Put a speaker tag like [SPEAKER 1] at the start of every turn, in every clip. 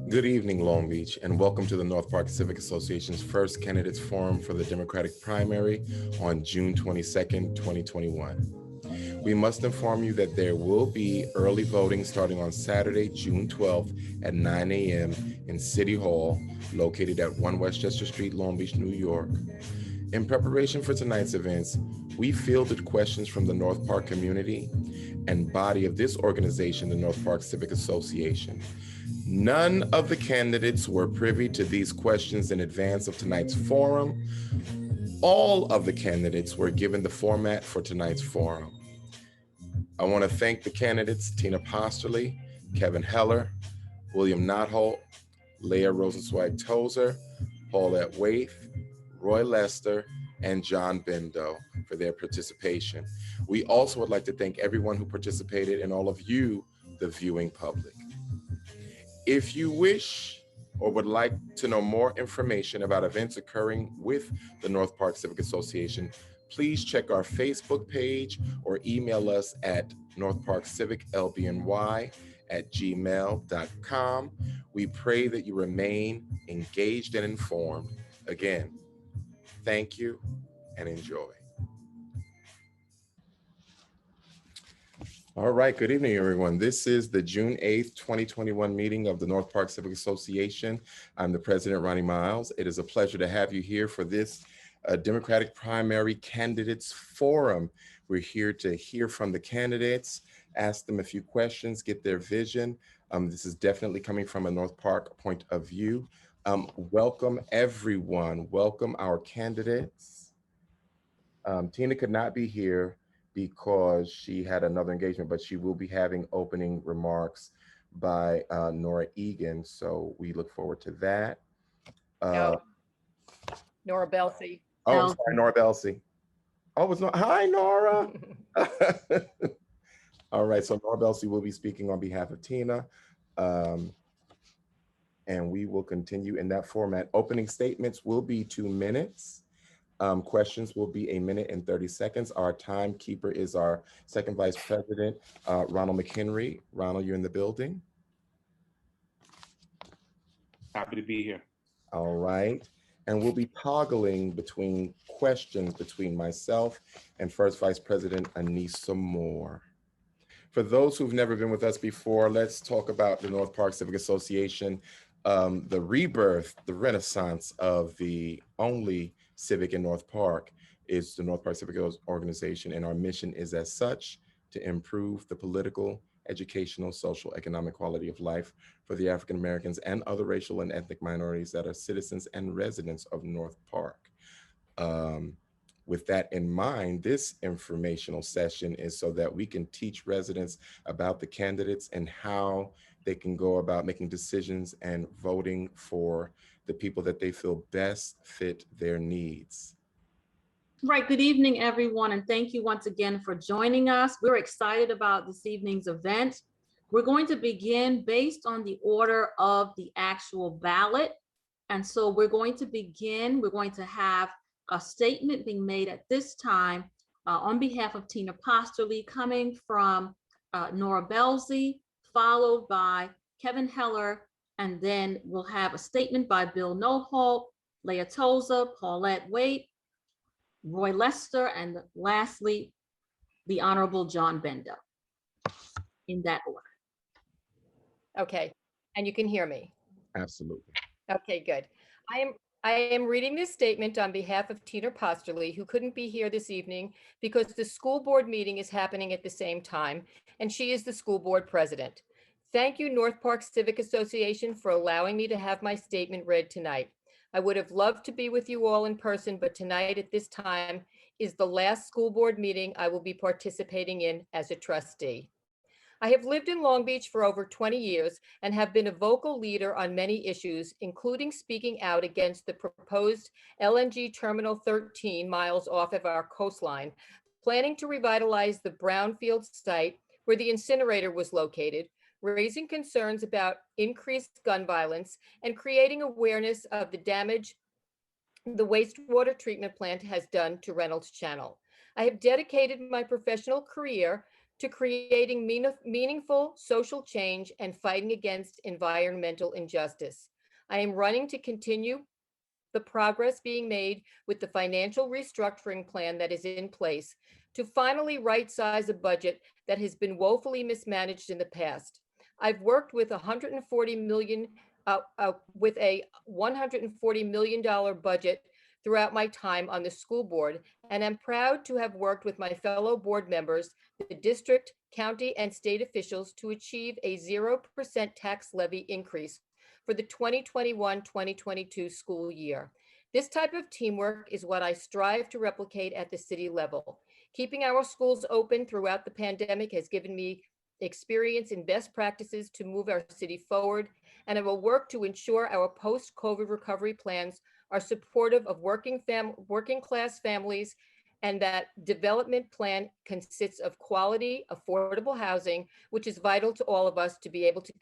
[SPEAKER 1] Good evening, Long Beach, and welcome to the North Park Civic Association's first candidates forum for the Democratic primary on June 22nd, 2021. We must inform you that there will be early voting starting on Saturday, June 12th at 9 a.m. in City Hall, located at 1 Westchester Street, Long Beach, New York. In preparation for tonight's events, we fielded questions from the North Park community and body of this organization, the North Park Civic Association. None of the candidates were privy to these questions in advance of tonight's forum. All of the candidates were given the format for tonight's forum. I want to thank the candidates, Tina Posterli, Kevin Heller, William Notholt, Leah Rosensweig Tozer, Paulette Waithe, Roy Lester, and John Bendo for their participation. We also would like to thank everyone who participated and all of you, the viewing public. If you wish or would like to know more information about events occurring with the North Park Civic Association, please check our Facebook page or email us at northparkciviclbny@gmail.com. We pray that you remain engaged and informed. Again, thank you and enjoy. All right, good evening, everyone. This is the June 8th, 2021 meeting of the North Park Civic Association. I'm the president, Ronnie Miles. It is a pleasure to have you here for this Democratic Primary Candidates Forum. We're here to hear from the candidates, ask them a few questions, get their vision. This is definitely coming from a North Park point of view. Welcome, everyone. Welcome our candidates. Tina could not be here because she had another engagement, but she will be having opening remarks by Nora Egan. So we look forward to that.
[SPEAKER 2] No, Nora Belsey.
[SPEAKER 1] Oh, sorry, Nora Belsey. Oh, it's not. Hi, Nora. All right, so Nora Belsey will be speaking on behalf of Tina. And we will continue in that format. Opening statements will be 2 minutes. Questions will be 1 minute and 30 seconds. Our timekeeper is our second vice president, Ronald McHenry. Ronald, you're in the building.
[SPEAKER 3] Happy to be here.
[SPEAKER 1] All right. And we'll be toggling between questions between myself and first vice president, Anissa Moore. For those who've never been with us before, let's talk about the North Park Civic Association, the rebirth, the renaissance of the only Civic in North Park is the North Park Civic Organization, and our mission is as such to improve the political, educational, social, economic quality of life for the African Americans and other racial and ethnic minorities that are citizens and residents of North Park. With that in mind, this informational session is so that we can teach residents about the candidates and how they can go about making decisions and voting for the people that they feel best fit their needs.
[SPEAKER 4] Right, good evening, everyone, and thank you once again for joining us. We're excited about this evening's event. We're going to begin based on the order of the actual ballot. And so we're going to begin, we're going to have a statement being made at this time on behalf of Tina Posterli, coming from Nora Belsey, followed by Kevin Heller, and then we'll have a statement by Bill Notholt, Leah Tozer, Paulette Waithe, Roy Lester, and lastly, the Honorable John Bendo, in that order.
[SPEAKER 2] Okay, and you can hear me?
[SPEAKER 1] Absolutely.
[SPEAKER 2] Okay, good. I am reading this statement on behalf of Tina Posterli, who couldn't be here this evening because the school board meeting is happening at the same time, and she is the school board president. Thank you, North Park Civic Association, for allowing me to have my statement read tonight. I would have loved to be with you all in person, but tonight at this time is the last school board meeting I will be participating in as a trustee. I have lived in Long Beach for over 20 years and have been a vocal leader on many issues, including speaking out against the proposed LNG Terminal 13 miles off of our coastline, planning to revitalize the brownfield site where the incinerator was located, raising concerns about increased gun violence, and creating awareness of the damage the wastewater treatment plant has done to Reynolds Channel. I have dedicated my professional career to creating meaningful social change and fighting against environmental injustice. I am running to continue the progress being made with the financial restructuring plan that is in place to finally right-size a budget that has been woefully mismanaged in the past. I've worked with a $140 million budget throughout my time on the school board, and I'm proud to have worked with my fellow board members, the district, county, and state officials to achieve a 0% tax levy increase for the 2021-2022 school year. This type of teamwork is what I strive to replicate at the city level. Keeping our schools open throughout the pandemic has given me experience in best practices to move our city forward, and I will work to ensure our post-COVID recovery plans are supportive of working class families, and that development plan consists of quality, affordable housing, which is vital to all of us to be able to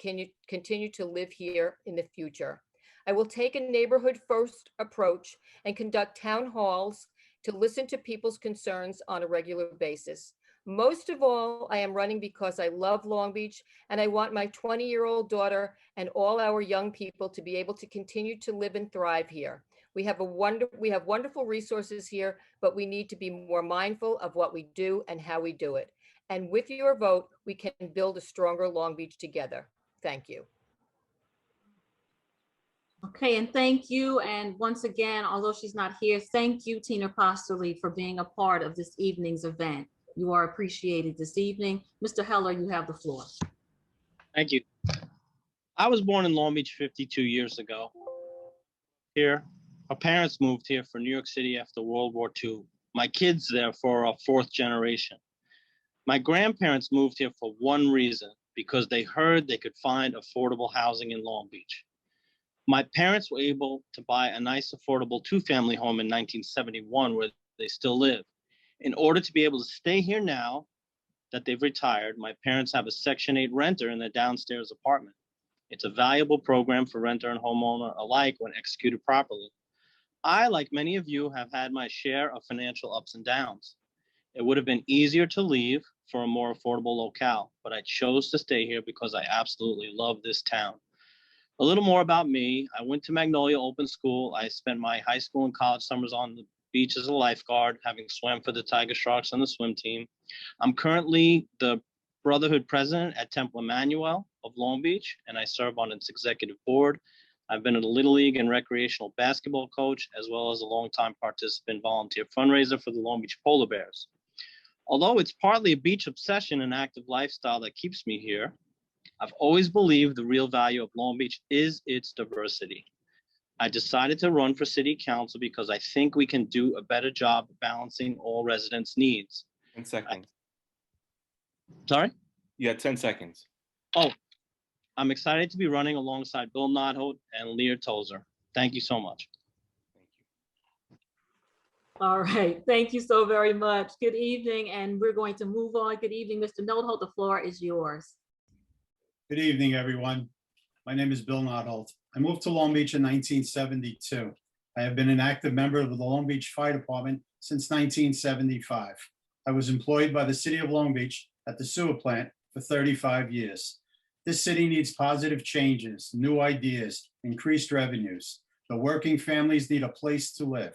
[SPEAKER 2] continue to live here in the future. I will take a neighborhood first approach and conduct town halls to listen to people's concerns on a regular basis. Most of all, I am running because I love Long Beach, and I want my 20-year-old daughter and all our young people to be able to continue to live and thrive here. We have wonderful resources here, but we need to be more mindful of what we do and how we do it. And with your vote, we can build a stronger Long Beach together. Thank you.
[SPEAKER 4] Okay, and thank you. And once again, although she's not here, thank you, Tina Posterli, for being a part of this evening's event. You are appreciated this evening. Mr. Heller, you have the floor.
[SPEAKER 5] Thank you. I was born in Long Beach 52 years ago. Here, our parents moved here from New York City after World War II. My kids there for a fourth generation. My grandparents moved here for one reason, because they heard they could find affordable housing in Long Beach. My parents were able to buy a nice affordable two-family home in 1971 where they still live. In order to be able to stay here now that they've retired, my parents have a Section 8 renter in their downstairs apartment. It's a valuable program for renter and homeowner alike when executed properly. I, like many of you, have had my share of financial ups and downs. It would have been easier to leave for a more affordable locale, but I chose to stay here because I absolutely love this town. A little more about me. I went to Magnolia Open School. I spent my high school and college summers on the beach as a lifeguard, having swam for the Tiger Sharks on the swim team. I'm currently the Brotherhood president at Temple Emmanuel of Long Beach, and I serve on its executive board. I've been a Little League and recreational basketball coach, as well as a longtime participant volunteer fundraiser for the Long Beach Polar Bears. Although it's partly a beach obsession and active lifestyle that keeps me here, I've always believed the real value of Long Beach is its diversity. I decided to run for city council because I think we can do a better job of balancing all residents' needs.
[SPEAKER 3] 10 seconds.
[SPEAKER 5] Sorry?
[SPEAKER 3] You had 10 seconds.
[SPEAKER 5] Oh, I'm excited to be running alongside Bill Notholt and Leah Tozer. Thank you so much.
[SPEAKER 3] Thank you.
[SPEAKER 4] All right, thank you so very much. Good evening, and we're going to move on. Good evening, Mr. Notholt, the floor is yours.
[SPEAKER 6] Good evening, everyone. My name is Bill Notholt. I moved to Long Beach in 1972. I have been an active member of the Long Beach Fire Department since 1975. I was employed by the City of Long Beach at the sewer plant for 35 years. This city needs positive changes, new ideas, increased revenues. The working families need a place to live.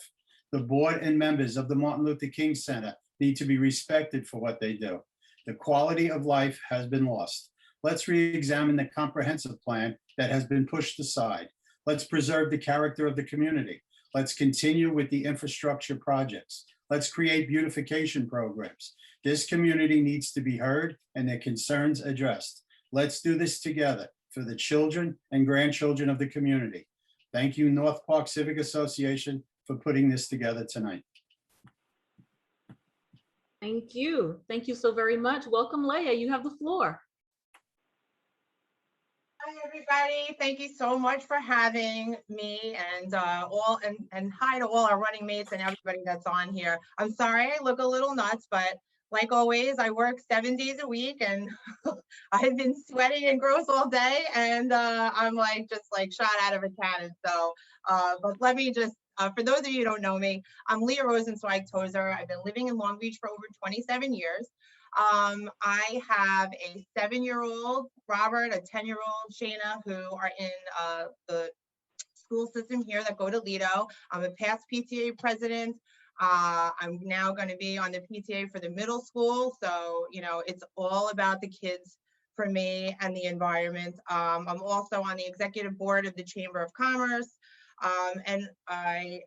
[SPEAKER 6] The board and members of the Martin Luther King Center need to be respected for what they do. The quality of life has been lost. Let's re-examine the comprehensive plan that has been pushed aside. Let's preserve the character of the community. Let's continue with the infrastructure projects. Let's create beautification programs. This community needs to be heard and their concerns addressed. Let's do this together for the children and grandchildren of the community. Thank you, North Park Civic Association, for putting this together tonight.
[SPEAKER 4] Thank you. Thank you so very much. Welcome, Leah. You have the floor.
[SPEAKER 7] Hi, everybody. Thank you so much for having me and hi to all our running mates and everybody that's on here. I'm sorry I look a little nuts, but like always, I work 7 days a week and I've been sweating and gross all day, and I'm just shot out of a cannon. So, but let me just, for those of you who don't know me, I'm Leah Rosensweig Tozer. I've been living in Long Beach for over 27 years. I have a 7-year-old Robert, a 10-year-old Shayna, who are in the school system here that go to Lido. I'm a past PTA president. I'm now going to be on the PTA for the middle school. So, you know, it's all about the kids for me and the environment. I'm also on the executive board of the Chamber of Commerce. And I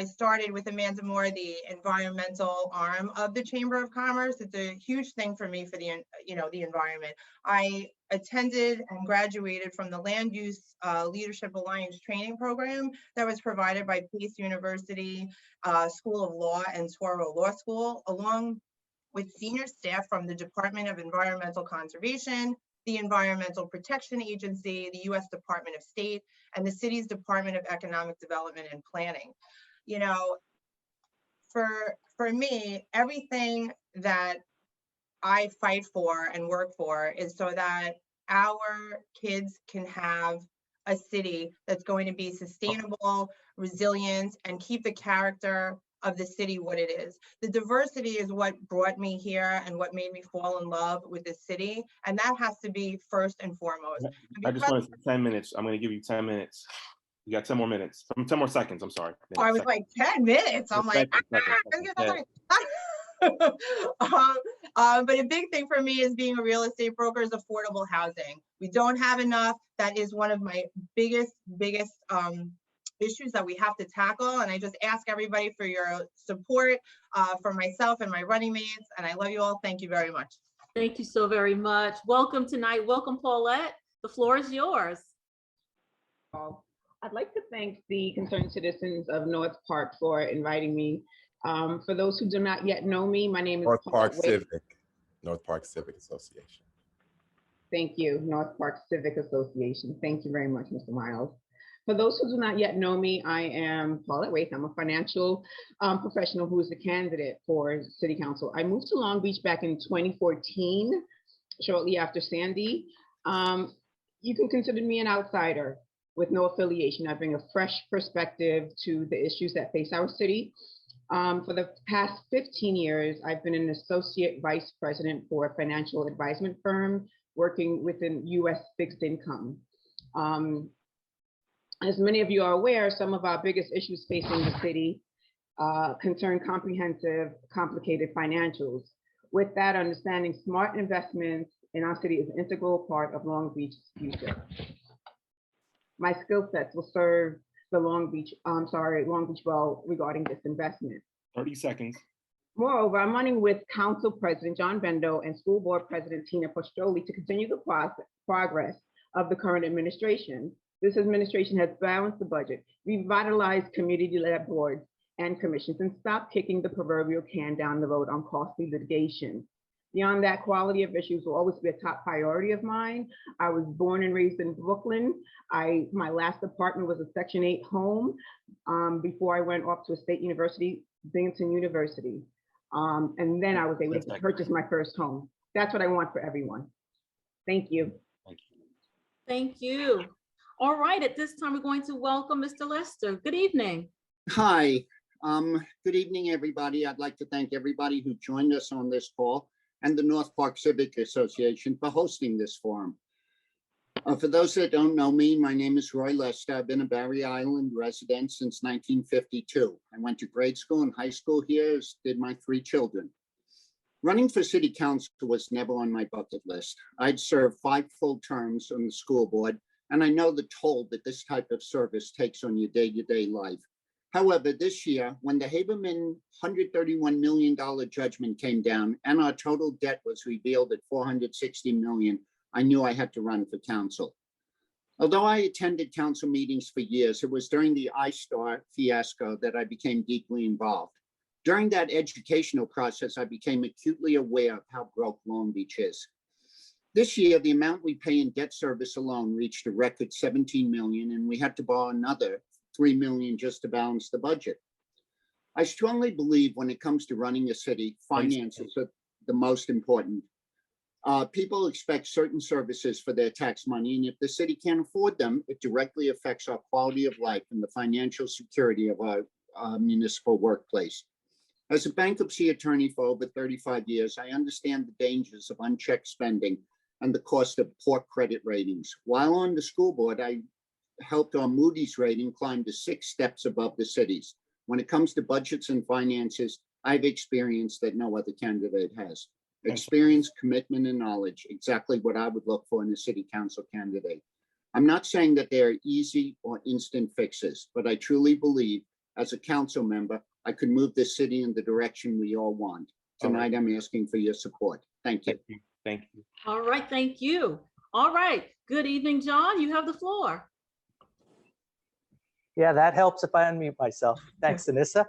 [SPEAKER 7] started with Amanda Moore, the environmental arm of the Chamber of Commerce. It's a huge thing for me for the, you know, the environment. I attended and graduated from the Land Use Leadership Alliance training program that was provided by Pace University School of Law and Toro Law School, along with senior staff from the Department of Environmental Conservation, the Environmental Protection Agency, the U.S. Department of State, and the city's Department of Economic Development and Planning. You know, for me, everything that I fight for and work for is so that our kids can have a city that's going to be sustainable, resilient, and keep the character of the city what it is. The diversity is what brought me here and what made me fall in love with the city, and that has to be first and foremost.
[SPEAKER 3] I just want to say 10 minutes. I'm going to give you 10 minutes. You got 10 more minutes. 10 more seconds. I'm sorry.
[SPEAKER 7] Oh, I was like 10 minutes. I'm like, but a big thing for me is being a real estate broker is affordable housing. We don't have enough. That is one of my biggest issues that we have to tackle. And I just ask everybody for your support for myself and my running mates. And I love you all. Thank you very much.
[SPEAKER 4] Thank you so very much. Welcome tonight. Welcome, Paulette. The floor is yours.
[SPEAKER 8] I'd like to thank the concerned citizens of North Park for inviting me. For those who do not yet know me, my name is
[SPEAKER 1] North Park
[SPEAKER 8] Waithe.
[SPEAKER 1] Civic. North Park Civic Association.
[SPEAKER 8] Thank you, North Park Civic Association. Thank you very much, Mr. Miles. For those who do not yet know me, I am Paulette Waithe. I'm a financial professional who is a candidate for City Council. I moved to Long Beach back in 2014, shortly after Sandy. You can consider me an outsider with no affiliation. I bring a fresh perspective to the issues that face our city. For the past 15 years, I've been an associate vice president for a financial advisement firm working within U.S. fixed income. As many of you are aware, some of our biggest issues facing the city concern comprehensive, complicated financials. With that understanding, smart investments in our city is an integral part of Long Beach's future. My skill sets will serve the Long Beach well regarding this investment.
[SPEAKER 3] 30 seconds.
[SPEAKER 8] Moreover, I'm running with Council President John Bendo and School Board President Tina Posterli to continue the progress of the current administration. This administration has balanced the budget, revitalized community-led boards and commissions, and stopped kicking the proverbial can down the road on costly litigation. Beyond that, quality of issues will always be a top priority of mine. I was born and raised in Brooklyn. My last apartment was a Section 8 home before I went off to a state university, Binghamton University. And then I was able to purchase my first home. That's what I want for everyone. Thank you.
[SPEAKER 3] Thank you.
[SPEAKER 4] Thank you. All right, at this time, we're going to welcome Mr. Lester. Good evening.
[SPEAKER 9] Hi, good evening, everybody. I'd like to thank everybody who joined us on this call and the North Park Civic Association for hosting this forum. For those that don't know me, my name is Roy Lester. I've been a Barry Island resident since 1952. I went to grade school and high school here, as did my 3 children. Running for city council was never on my bucket list. I'd served 5 full terms on the school board, and I know the toll that this type of service takes on your day-to-day life. However, this year, when the Haberman $131 million judgment came down and our total debt was revealed at $460 million, I knew I had to run for council. Although I attended council meetings for years, it was during the iStar fiasco that I became deeply involved. During that educational process, I became acutely aware of how broke Long Beach is. This year, the amount we pay in debt service alone reached a record $17 million, and we had to borrow another $3 million just to balance the budget. I strongly believe when it comes to running a city, finances are the most important. People expect certain services for their tax money, and if the city can't afford them, it directly affects our quality of life and the financial security of our municipal workplace. As a bankruptcy attorney for over 35 years, I understand the dangers of unchecked spending and the cost of poor credit ratings. While on the school board, I helped our Moody's rating climb to 6 steps above the city's. When it comes to budgets and finances, I've experienced that no other candidate has. Experience, commitment, and knowledge, exactly what I would look for in a city council candidate. I'm not saying that they are easy or instant fixes, but I truly believe as a council member, I could move this city in the direction we all want. Tonight, I'm asking for your support. Thank you.
[SPEAKER 3] Thank you.
[SPEAKER 4] All right, thank you. All right, good evening, John. You have the floor.
[SPEAKER 10] Yeah, that helps if I unmute myself. Thanks, Anissa.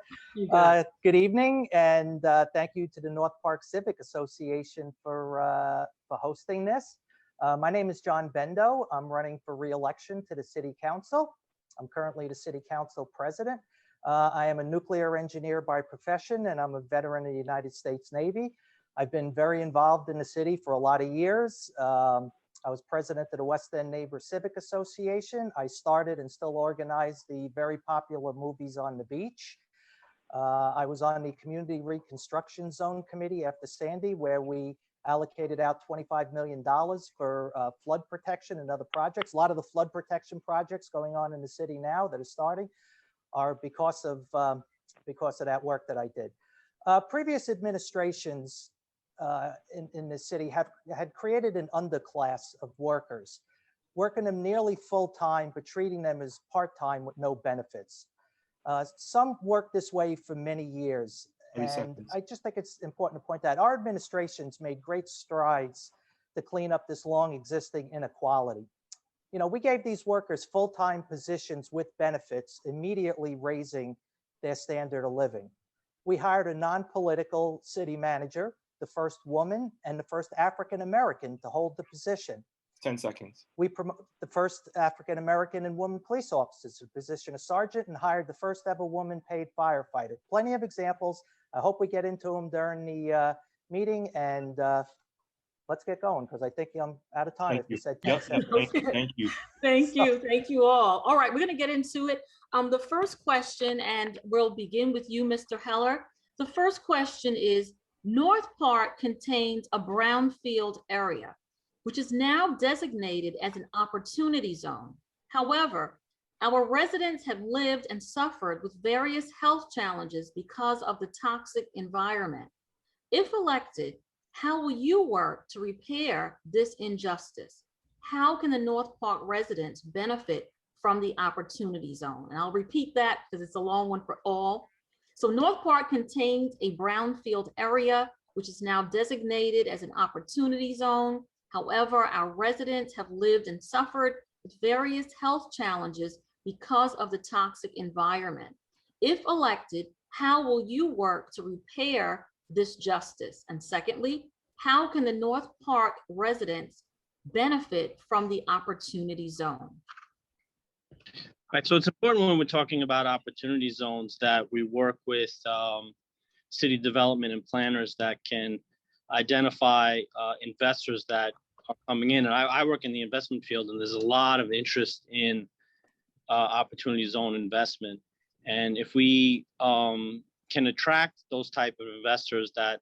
[SPEAKER 10] Good evening, and thank you to the North Park Civic Association for hosting this. My name is John Bendo. I'm running for re-election to the City Council. I'm currently the City Council President. I am a nuclear engineer by profession, and I'm a veteran of the United States Navy. I've been very involved in the city for a lot of years. I was president of the West End Neighbor Civic Association. I started and still organize the very popular Movies on the Beach. I was on the Community Reconstruction Zone Committee after Sandy, where we allocated out $25 million for flood protection and other projects. A lot of the flood protection projects going on in the city now that are starting are because of that work that I did. Previous administrations in the city had created an underclass of workers, working them nearly full-time, but treating them as part-time with no benefits. Some worked this way for many years. And I just think it's important to point out our administration's made great strides to clean up this long existing inequality. You know, we gave these workers full-time positions with benefits, immediately raising their standard of living. We hired a non-political city manager, the first woman and the first African-American to hold the position.
[SPEAKER 3] 10 seconds.
[SPEAKER 10] We promoted the first African-American and woman police officers to the position of sergeant and hired the first ever woman paid firefighter. Plenty of examples. I hope we get into them during the meeting, and let's get going because I think I'm out of time. If you said 10 seconds.
[SPEAKER 3] Thank you.
[SPEAKER 4] Thank you. Thank you all. All right, we're going to get into it. The first question, and we'll begin with you, Mr. Heller. The first question is, North Park contains a brownfield area, which is now designated as an opportunity zone. However, our residents have lived and suffered with various health challenges because of the toxic environment. If elected, how will you work to repair this injustice? How can the North Park residents benefit from the opportunity zone? And I'll repeat that because it's a long one for all. So North Park contains a brownfield area, which is now designated as an opportunity zone. However, our residents have lived and suffered with various health challenges because of the toxic environment. If elected, how will you work to repair this justice? And secondly, how can the North Park residents benefit from the opportunity zone?
[SPEAKER 5] Right, so it's important when we're talking about opportunity zones that we work with city development and planners that can identify investors that are coming in. And I work in the investment field, and there's a lot of interest in opportunity zone investment. And if we can attract those type of investors, that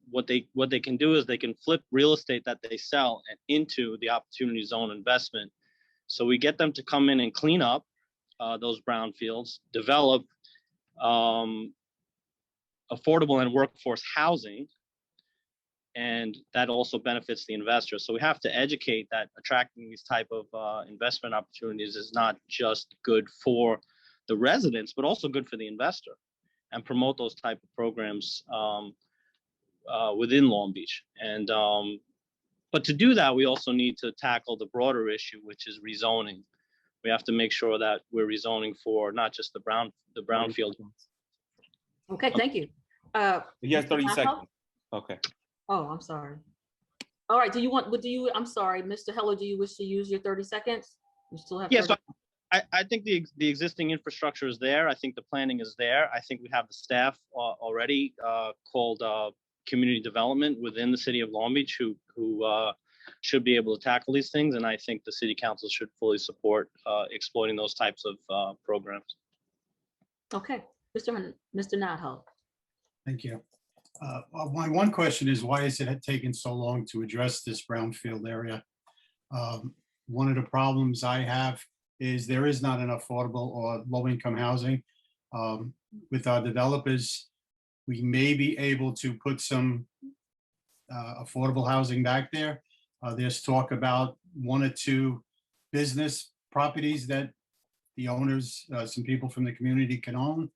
[SPEAKER 5] what they can do is they can flip real estate that they sell into the opportunity zone investment. So we get them to come in and clean up those brownfields, develop affordable and workforce housing, and that also benefits the investor. So we have to educate that attracting these type of investment opportunities is not just good for the residents, but also good for the investor, and promote those type of programs within Long Beach. And but to do that, we also need to tackle the broader issue, which is rezoning. We have to make sure that we're rezoning for not just the brownfield.
[SPEAKER 4] Okay, thank you.
[SPEAKER 3] He has 30 seconds. Okay.
[SPEAKER 4] Oh, I'm sorry. All right, I'm sorry, Mr. Heller, do you wish to use your 30 seconds? You still have 30
[SPEAKER 5] Yes, I think the existing infrastructure is there. I think the planning is there. I think we have the staff already called community development within the city of Long Beach who should be able to tackle these things. And I think the city council should fully support exploiting those types of programs.
[SPEAKER 4] Okay, Mr. Notholt.
[SPEAKER 6] Thank you. My one question is, why has it taken so long to address this brownfield area? One of the problems I have is there is not enough affordable or low-income housing. With our developers, we may be able to put some affordable housing back there. There's talk about 1 or 2 business properties that the owners, some people from the community can own.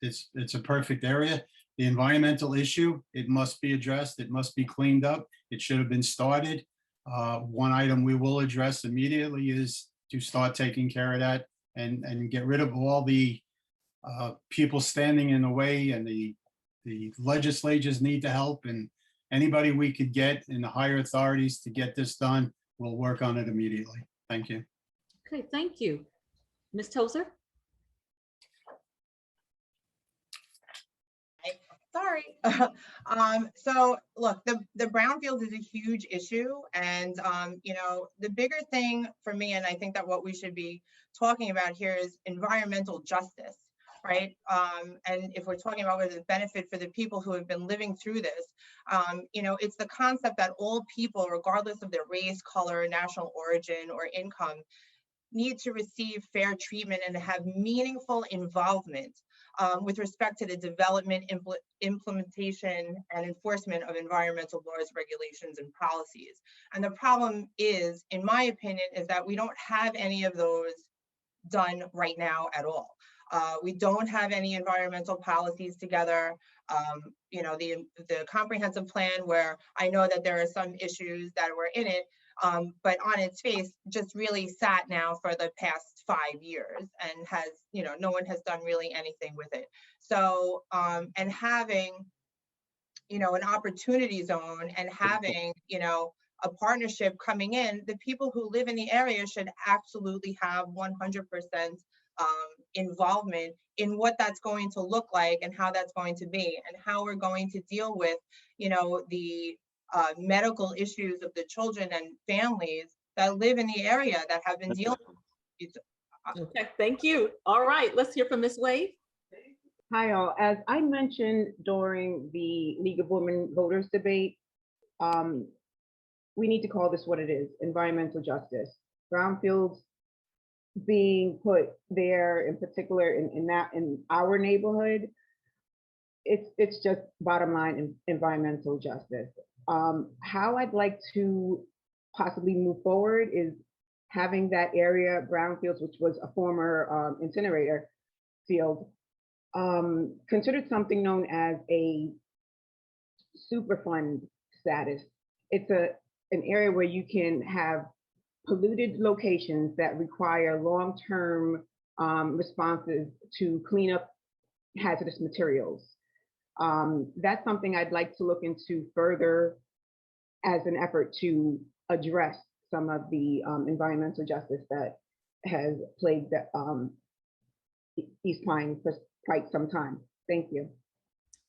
[SPEAKER 6] It's a perfect area. The environmental issue, it must be addressed. It must be cleaned up. It should have been started. One item we will address immediately is to start taking care of that and get rid of all the people standing in the way, and the legislators need to help, and anybody we could get in the higher authorities to get this done, we'll work on it immediately. Thank you.
[SPEAKER 4] Okay, thank you. Ms. Tozer?
[SPEAKER 7] Sorry. So look, the brownfield is a huge issue. And, you know, the bigger thing for me, and I think that what we should be talking about here is environmental justice, right? And if we're talking about the benefit for the people who have been living through this, you know, it's the concept that all people, regardless of their race, color, national origin, or income, need to receive fair treatment and have meaningful involvement with respect to the development, implementation, and enforcement of environmental laws, regulations, and policies. And the problem is, in my opinion, is that we don't have any of those done right now at all. We don't have any environmental policies together. You know, the comprehensive plan, where I know that there are some issues that were in it, but on its face just really sat now for the past 5 years and has, you know, no one has done really anything with it. So, and having, you know, an opportunity zone and having, you know, a partnership coming in, the people who live in the area should absolutely have 100% involvement in what that's going to look like and how that's going to be and how we're going to deal with, you know, the medical issues of the children and families that live in the area that have been dealing with.
[SPEAKER 4] Okay, thank you. All right, let's hear from Ms. Waithe.
[SPEAKER 8] Hi, all. As I mentioned during the League of Women Voters debate, we need to call this what it is: environmental justice. Brownfields being put there, in particular in our neighborhood, it's just bottom line environmental justice. How I'd like to possibly move forward is having that area, brownfields, which was a former incinerator field, considered something known as a Superfund status. It's an area where you can have polluted locations that require long-term responses to clean up hazardous materials. That's something I'd like to look into further as an effort to address some of the environmental justice that has plagued East Pine for quite some time. Thank you.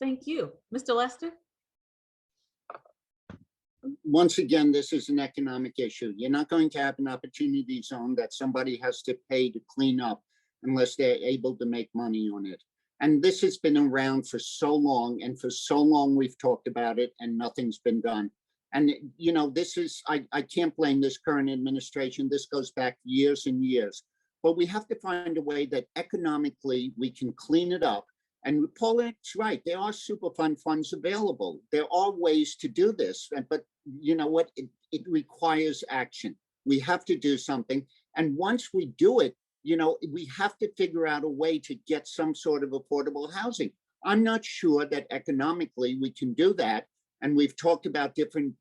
[SPEAKER 4] Thank you. Mr. Lester?
[SPEAKER 9] Once again, this is an economic issue. You're not going to have an opportunity zone that somebody has to pay to clean up unless they're able to make money on it. And this has been around for so long, and for so long we've talked about it and nothing's been done. And, you know, this is, I can't blame this current administration. This goes back years and years. But we have to find a way that economically we can clean it up. And Paulette's right, there are Superfund funds available. There are ways to do this, but you know what? It requires action. We have to do something. And once we do it, you know, we have to figure out a way to get some sort of affordable housing. I'm not sure that economically we can do that. And we've talked about different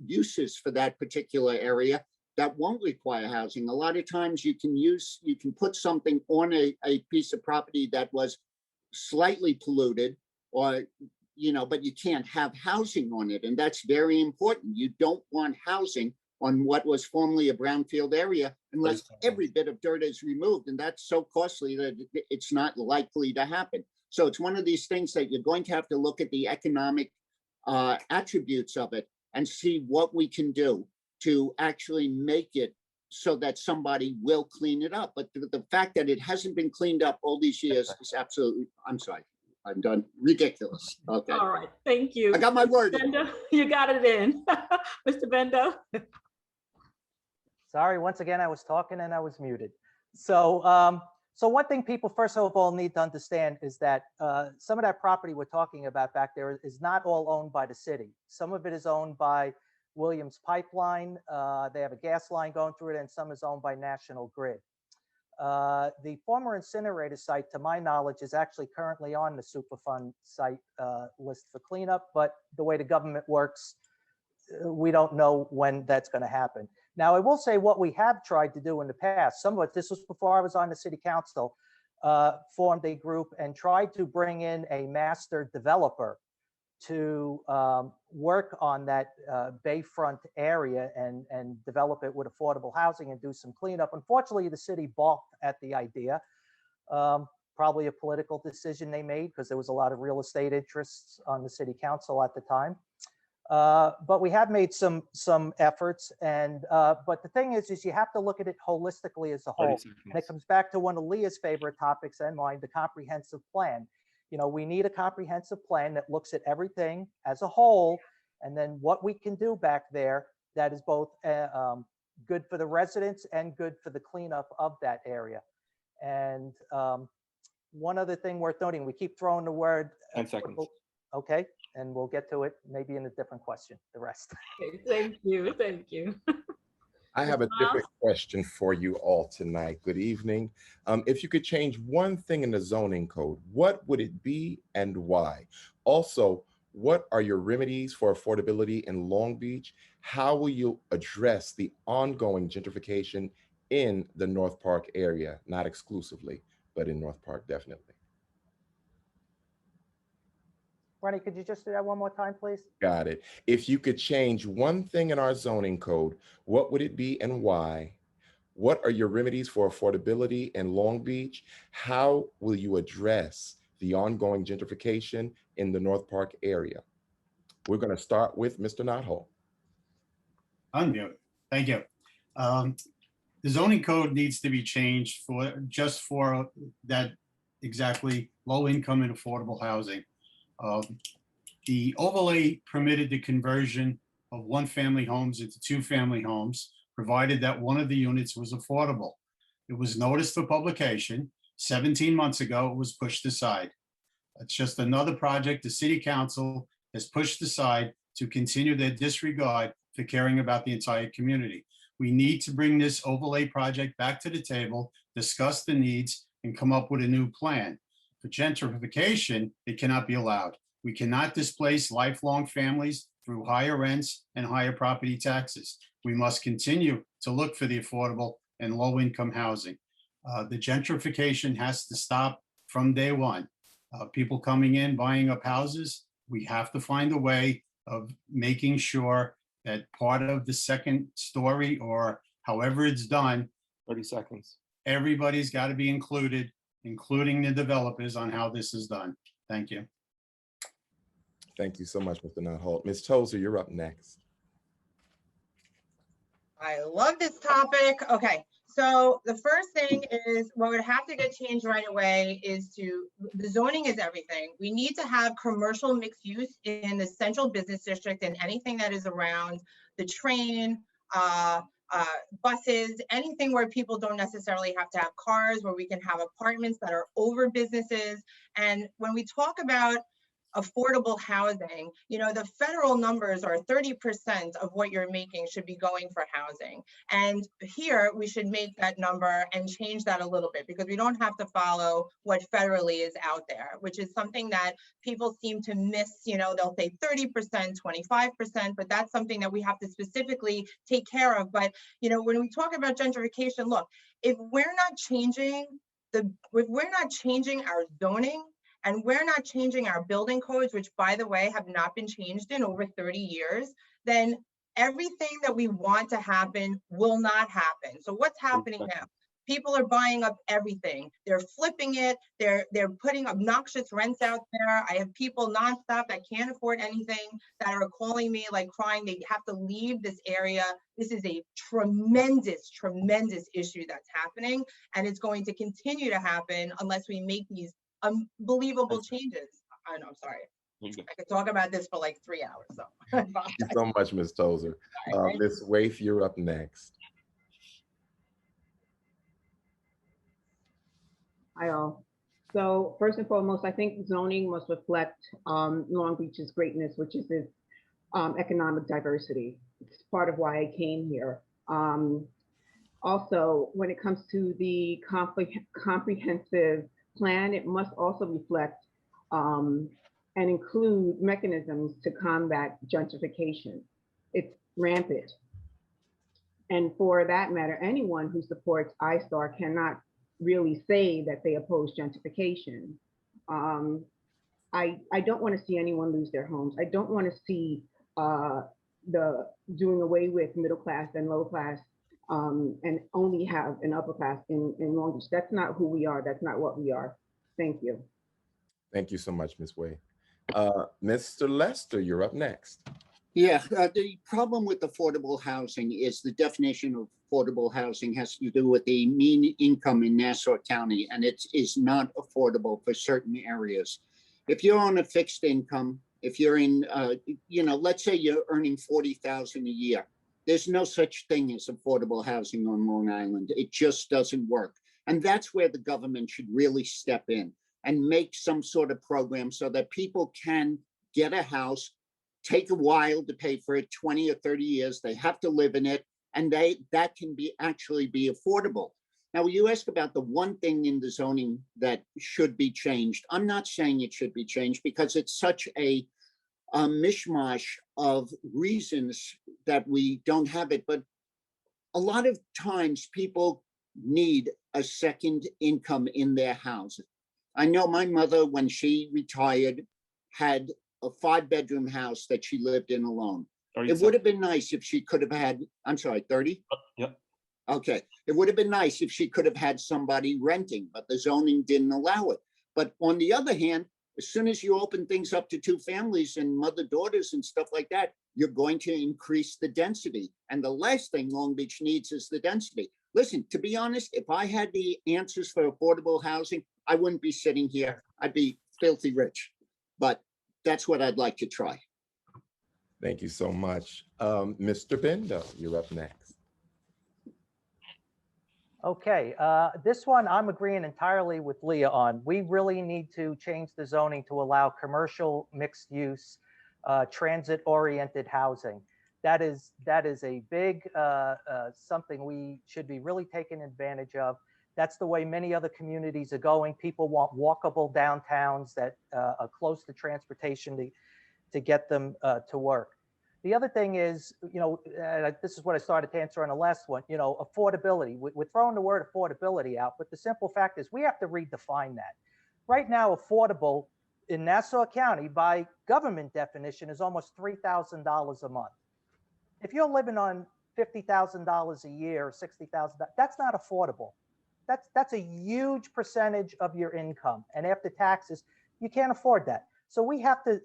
[SPEAKER 9] uses for that particular area that won't require housing. A lot of times you can put something on a piece of property that was slightly polluted, or, you know, but you can't have housing on it. And that's very important. You don't want housing on what was formerly a brownfield area unless every bit of dirt is removed. And that's so costly that it's not likely to happen. So it's one of these things that you're going to have to look at the economic attributes of it and see what we can do to actually make it so that somebody will clean it up. But the fact that it hasn't been cleaned up all these years is absolutely, I'm sorry. I'm done. Ridiculous. Okay.
[SPEAKER 4] All right, thank you.
[SPEAKER 9] I got my word in.
[SPEAKER 4] Bendo, you got it in. Mr. Bendo?
[SPEAKER 10] Sorry, once again, I was talking and I was muted. So, so one thing people first of all need to understand is that some of that property we're talking about back there is not all owned by the city. Some of it is owned by Williams Pipeline. They have a gas line going through it, and some is owned by National Grid. The former incinerator site, to my knowledge, is actually currently on the Superfund site list for cleanup, but the way the government works, we don't know when that's going to happen. Now, I will say what we have tried to do in the past, some of it, this was before I was on the city council, formed a group and tried to bring in a master developer to work on that bayfront area and develop it with affordable housing and do some cleanup. Unfortunately, the city balked at the idea. Probably a political decision they made because there was a lot of real estate interests on the city council at the time. But we have made some efforts, and but the thing is you have to look at it holistically as a whole. And it comes back to one of Leah's favorite topics and mine, the comprehensive plan. You know, we need a comprehensive plan that looks at everything as a whole, and then what we can do back there that is both good for the residents and good for the cleanup of that area. And one other thing worth noting, we keep throwing the word
[SPEAKER 3] 10 seconds.
[SPEAKER 10] Okay, and we'll get to it maybe in a different question, the rest.
[SPEAKER 4] Okay, thank you, thank you.
[SPEAKER 1] I have a different question for you all tonight. Good evening. If you could change one thing in the zoning code, what would it be and why? Also, what are your remedies for affordability in Long Beach? How will you address the ongoing gentrification in the North Park area? Not exclusively, but in North Park, definitely.
[SPEAKER 10] Ronnie, could you just do that one more time, please?
[SPEAKER 1] Got it. If you could change one thing in our zoning code, what would it be and why? What are your remedies for affordability in Long Beach? How will you address the ongoing gentrification in the North Park area? We're going to start with Mr. Notholt.
[SPEAKER 6] Unmute. Thank you. The zoning code needs to be changed for just for that exactly low income and affordable housing. The overlay permitted the conversion of one-family homes into two-family homes, provided that one of the units was affordable. It was noticed for publication. 17 months ago, it was pushed aside. It's just another project the city council has pushed aside to continue their disregard for caring about the entire community. We need to bring this overlay project back to the table, discuss the needs, and come up with a new plan. For gentrification, it cannot be allowed. We cannot displace lifelong families through higher rents and higher property taxes. We must continue to look for the affordable and low-income housing. The gentrification has to stop from day one. People coming in, buying up houses, we have to find a way of making sure that part of the second story or however it's done,
[SPEAKER 3] 30 seconds.
[SPEAKER 6] Everybody's got to be included, including the developers, on how this is done. Thank you.
[SPEAKER 1] Thank you so much, Mr. Notholt. Ms. Tozer, you're up next.
[SPEAKER 7] I love this topic. Okay, so the first thing is what would have to get changed right away is the zoning is everything. We need to have commercial mixed use in the central business district and anything that is around the train, buses, anything where people don't necessarily have to have cars, where we can have apartments that are over businesses. And when we talk about affordable housing, you know, the federal numbers are 30% of what you're making should be going for housing. And here we should make that number and change that a little bit, because we don't have to follow what federally is out there, which is something that people seem to miss. You know, they'll say 30%, 25%, but that's something that we have to specifically take care of. But, you know, when we talk about gentrification, look, if we're not changing our zoning, and we're not changing our building codes, which, by the way, have not been changed in over 30 years, then everything that we want to happen will not happen. So what's happening now? People are buying up everything. They're flipping it. They're putting obnoxious rents out there. I have people nonstop that can't afford anything that are calling me like crying. They have to leave this area. This is a tremendous, tremendous issue that's happening, and it's going to continue to happen unless we make these unbelievable changes. I know, I'm sorry. I could talk about this for like 3 hours, so. I
[SPEAKER 1] Thank you
[SPEAKER 7] apologize.
[SPEAKER 1] so much, Ms. Tozer.
[SPEAKER 7] Sorry.
[SPEAKER 1] Ms. Waithe, you're up next.
[SPEAKER 8] Hi all. So first and foremost, I think zoning must reflect Long Beach's greatness, which is its economic diversity. It's part of why I came here. Also, when it comes to the comprehensive plan, it must also reflect and include mechanisms to combat gentrification. It's rampant. And for that matter, anyone who supports ISTAR cannot really say that they oppose gentrification. I don't want to see anyone lose their homes. I don't want to see the doing away with middle class and low class and only have an upper class in Long Beach. That's not who we are. That's not what we are. Thank you.
[SPEAKER 1] Thank you so much, Ms. Waithe. Mr. Lester, you're up next.
[SPEAKER 9] Yeah, the problem with affordable housing is the definition of affordable housing has to do with the mean income in Nassau County, and it is not affordable for certain areas. If you're on a fixed income, if you're in, let's say you're earning $40,000 a year, there's no such thing as affordable housing on Long Island. It just doesn't work. And that's where the government should really step in and make some sort of program so that people can get a house, take a while to pay for it, 20 or 30 years, they have to live in it, and that can actually be affordable. Now, you ask about the one thing in the zoning that should be changed. I'm not saying it should be changed because it's such a mishmash of reasons that we don't have it, but a lot of times people need a second income in their house. I know my mother, when she retired, had a 5-bedroom house that she lived in alone. It would have been nice if she could have had, I'm sorry, 30?
[SPEAKER 3] Yep.
[SPEAKER 9] Okay. It would have been nice if she could have had somebody renting, but the zoning didn't allow it. But on the other hand, as soon as you open things up to 2 families and mother-daughters and stuff like that, you're going to increase the density. And the last thing Long Beach needs is the density. Listen, to be honest, if I had the answers for affordable housing, I wouldn't be sitting here. I'd be filthy rich. But that's what I'd like to try.
[SPEAKER 1] Thank you so much. Mr. Bendo, you're up next.
[SPEAKER 10] Okay, this one I'm agreeing entirely with Leah on. We really need to change the zoning to allow commercial mixed use, transit-oriented housing. That is a big something we should be really taking advantage of. That's the way many other communities are going. People want walkable downtowns that are close to transportation to get them to work. The other thing is, this is what I started to answer on the last one, affordability. We're throwing the word affordability out, but the simple fact is we have to redefine that. Right now, affordable in Nassau County by government definition is almost $3,000 a month. If you're living on $50,000 a year or $60,000, that's not affordable. That's a huge percentage of your income. And after taxes, you can't afford that. So we have to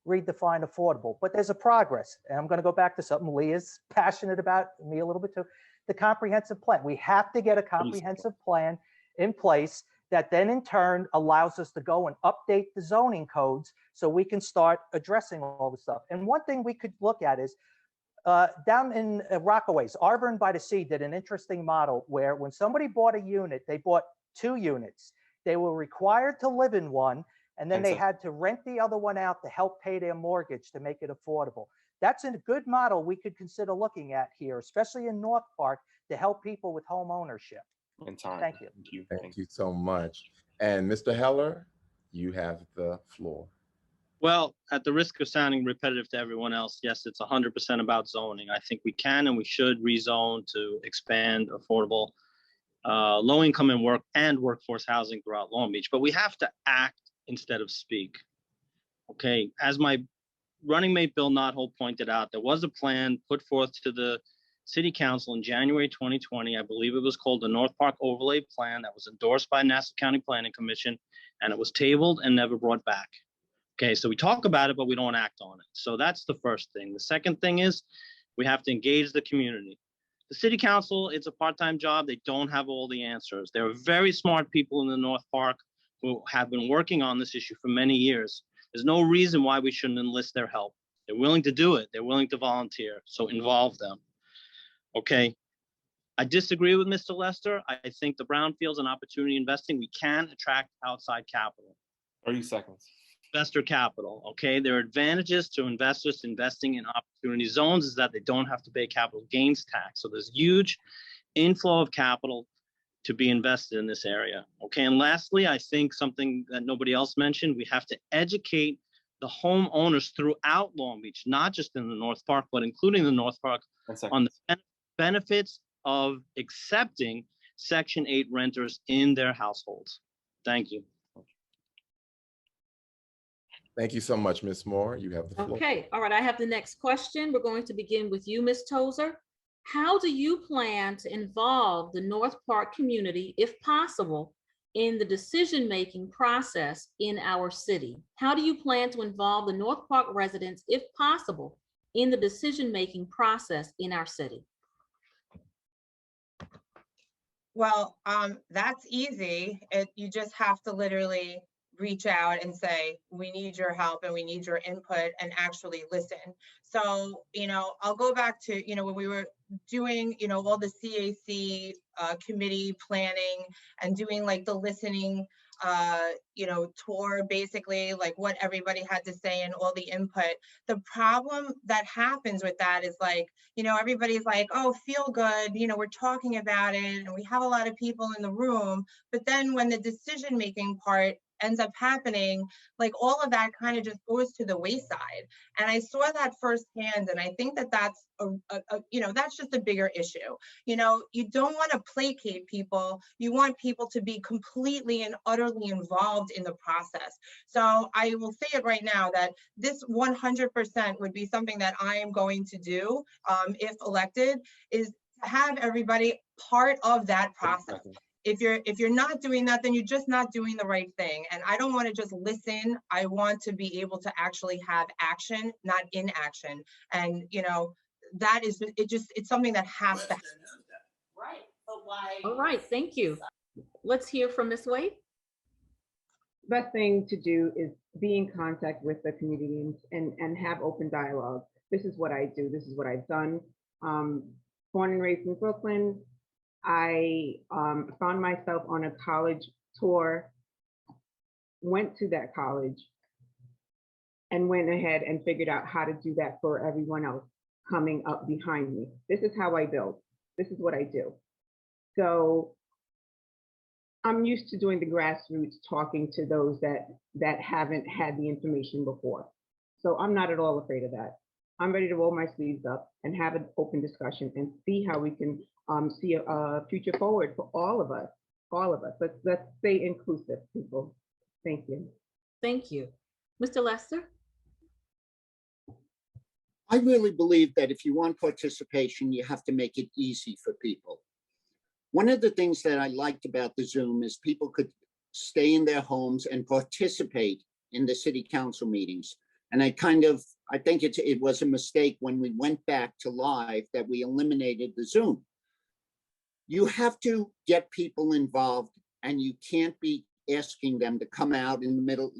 [SPEAKER 10] redefine affordable, but there's a progress. And I'm going to go back to something Leah's passionate about, me a little bit too, the comprehensive plan. We have to get a comprehensive plan in place that then in turn allows us to go and update the zoning codes so we can start addressing all the stuff. And one thing we could look at is down in Rockaways, Auburn by the Sea did an interesting model where when somebody bought a unit, they bought 2 units. They were required to live in one, and then they had to rent the other one out to help pay their mortgage to make it affordable. That's a good model we could consider looking at here, especially in North Park, to help people with home ownership. Thank you.
[SPEAKER 1] Thank you so much. And Mr. Heller, you have the floor.
[SPEAKER 5] Well, at the risk of sounding repetitive to everyone else, yes, it's 100% about zoning. I think we can and we should rezone to expand affordable low-income and workforce housing throughout Long Beach. But we have to act instead of speak. Okay, as my running mate Bill Notholt pointed out, there was a plan put forth to the City Council in January 2020. I believe it was called the North Park Overlay Plan that was endorsed by Nassau County Planning Commission, and it was tabled and never brought back. Okay, so we talk about it, but we don't act on it. So that's the first thing. The second thing is we have to engage the community. The City Council, it's a part-time job. They don't have all the answers. There are very smart people in the North Park who have been working on this issue for many years. There's no reason why we shouldn't enlist their help. They're willing to do it. They're willing to volunteer. So involve them. Okay. I disagree with Mr. Lester. I think the brownfields and opportunity investing, we can attract outside capital.
[SPEAKER 3] 30 seconds.
[SPEAKER 5] Investor capital, okay? There are advantages to investors investing in opportunity zones is that they don't have to pay capital gains tax. So there's huge inflow of capital to be invested in this area, okay? And lastly, I think something that nobody else mentioned, we have to educate the homeowners throughout Long Beach, not just in the North Park, but including the North Park, on the benefits of accepting Section 8 renters in their households. Thank you.
[SPEAKER 1] Thank you so much, Ms. Moore. You have the floor.
[SPEAKER 4] Okay, all right, I have the next question. We're going to begin with you, Ms. Tozer. How do you plan to involve the North Park community, if possible, in the decision-making process in our city? How do you plan to involve the North Park residents, if possible, in the decision-making process in our city?
[SPEAKER 7] Well, that's easy. You just have to literally reach out and say, we need your help and we need your input, and actually listen. So, I'll go back to, when we were doing, all the CAC committee planning and doing like the listening, tour, basically like what everybody had to say and all the input. The problem that happens with that is like, everybody's like, oh, feel good, we're talking about it and we have a lot of people in the room. But then when the decision-making part ends up happening, like all of that kind of just goes to the wayside. And I saw that firsthand. And I think that that's that's just a bigger issue. You don't want to placate people. You want people to be completely and utterly involved in the process. So I will say it right now that this 100% would be something that I am going to do if elected, is to have everybody part of that process. If you're not doing that, then you're just not doing the right thing. And I don't want to just listen. I want to be able to actually have action, not inaction. And that is it's something that has to happen.
[SPEAKER 4] Right. But why? All right, thank you. Let's hear from Ms. Waithe.
[SPEAKER 8] Best thing to do is be in contact with the community and have open dialogue. This is what I do. This is what I've done. Born and raised in Brooklyn. I found myself on a college tour, went to that college, and went ahead and figured out how to do that for everyone else coming up behind me. This is how I build. This is what I do. So I'm used to doing the grassroots, talking to those that haven't had the information before. So I'm not at all afraid of that. I'm ready to roll my sleeves up and have an open discussion and see how we can see a future forward for all of us. All of us. Let's stay inclusive, people. Thank you.
[SPEAKER 4] Thank you. Mr. Lester?
[SPEAKER 9] I really believe that if you want participation, you have to make it easy for people. One of the things that I liked about the Zoom is people could stay in their homes and participate in the city council meetings. And I think it was a mistake when we went back to live that we eliminated the Zoom. You have to get people involved, and you can't be asking them to come out in the middle,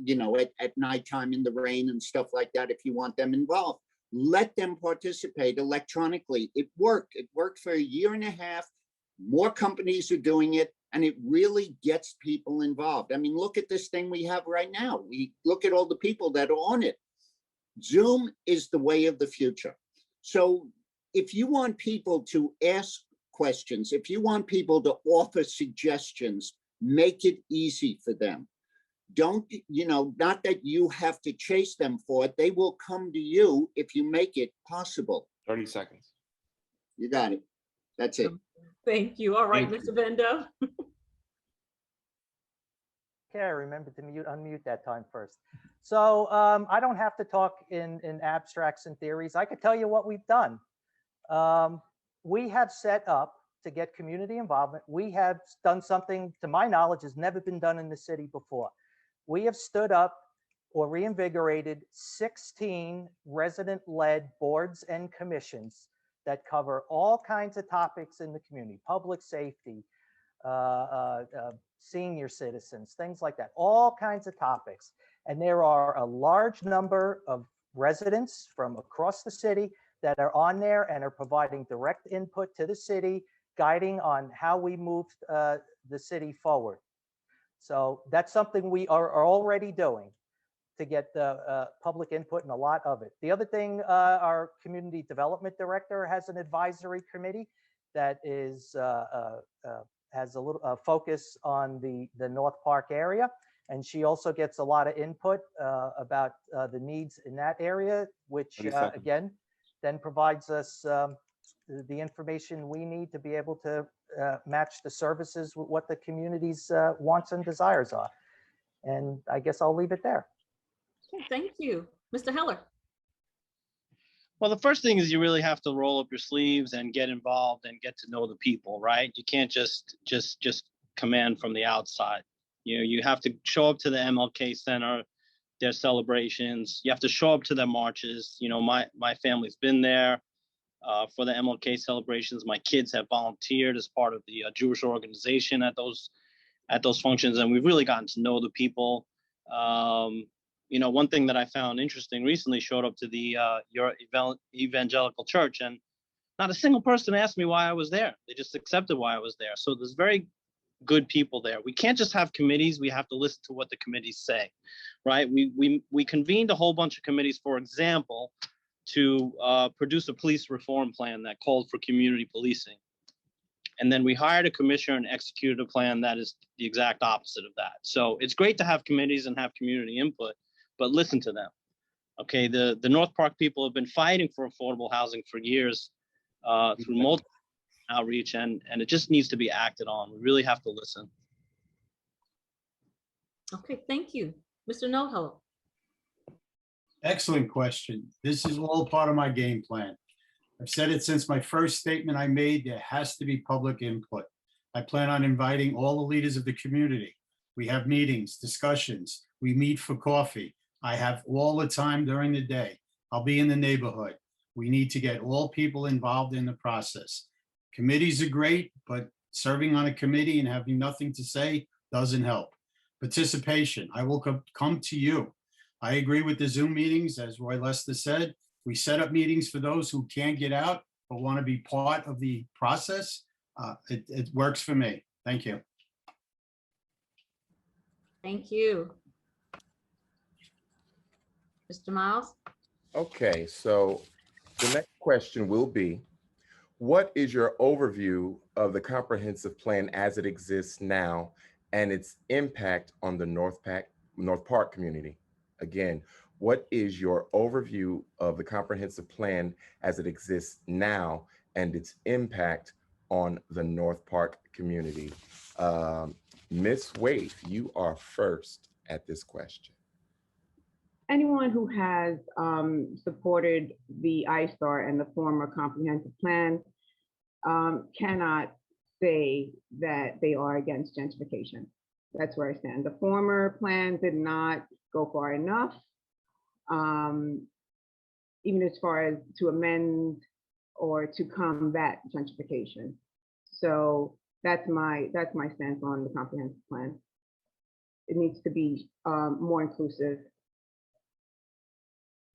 [SPEAKER 9] at nighttime in the rain and stuff like that if you want them involved. Let them participate electronically. It worked. It worked for a year and a half. More companies are doing it, and it really gets people involved. I mean, look at this thing we have right now. We look at all the people that are on it. Zoom is the way of the future. So if you want people to ask questions, if you want people to offer suggestions, make it easy for them. Don't, not that you have to chase them for it. They will come to you if you make it possible.
[SPEAKER 3] 30 seconds.
[SPEAKER 9] You got it. That's it.
[SPEAKER 4] Thank you. All right,
[SPEAKER 3] Thank
[SPEAKER 4] Mr. Bendo.
[SPEAKER 10] Okay, I remember to unmute that time first. So I don't have to talk in abstracts and theories. I could tell you what we've done. We have set up to get community involvement. We have done something, to my knowledge, has never been done in the city before. We have stood up or reinvigorated 16 resident-led boards and commissions that cover all kinds of topics in the community: public safety, senior citizens, things like that, all kinds of topics. And there are a large number of residents from across the city that are on there and are providing direct input to the city, guiding on how we move the city forward. So that's something we are already doing to get the public input in a lot of it. The other thing, our community development director has an advisory committee that is has a little focus on the North Park area. And she also gets a lot of input about the needs in that area, which again, then provides us the information we need to be able to match the services with what the community's wants and desires are. And I guess I'll leave it there.
[SPEAKER 4] Okay, thank you. Mr. Heller.
[SPEAKER 5] Well, the first thing is you really have to roll up your sleeves and get involved and get to know the people, right? You can't just command from the outside. You know, you have to show up to the MLK Center, their celebrations. You have to show up to their marches. You know, my family's been there for the MLK celebrations. My kids have volunteered as part of the Jewish organization at those functions, and we've really gotten to know the people. You know, one thing that I found interesting recently, showed up to the your evangelical church, and not a single person asked me why I was there. They just accepted why I was there. So there's very good people there. We can't just have committees. We have to listen to what the committees say, right? We convened a whole bunch of committees, for example, to produce a police reform plan that called for community policing. And then we hired a commissioner and executed a plan that is the exact opposite of that. So it's great to have committees and have community input, but listen to them. Okay, the North Park people have been fighting for affordable housing for years through multiple outreach, and it just needs to be acted on. We really have to listen.
[SPEAKER 4] Okay, thank you. Mr. Notholt.
[SPEAKER 6] Excellent question. This is all part of my game plan. I've said it since my first statement I made, there has to be public input. I plan on inviting all the leaders of the community. We have meetings, discussions, we meet for coffee. I have all the time during the day. I'll be in the neighborhood. We need to get all people involved in the process. Committees are great, but serving on a committee and having nothing to say doesn't help. Participation, I will come to you. I agree with the Zoom meetings, as Roy Lester said. We set up meetings for those who can't get out but want to be part of the process. It works for me. Thank you.
[SPEAKER 4] Thank you. Mr. Miles.
[SPEAKER 1] Okay, so the next question will be, what is your overview of the comprehensive plan as it exists now and its impact on the North Park community? Again, what is your overview of the comprehensive plan as it exists now and its impact on the North Park community? Ms. Waithe, you are first at this question.
[SPEAKER 8] Anyone who has supported the ISTAR and the former comprehensive plan cannot say that they are against gentrification. That's where I stand. The former plan did not go far enough, even as far as to amend or to combat gentrification. So that's my stance on the comprehensive plan. It needs to be more inclusive.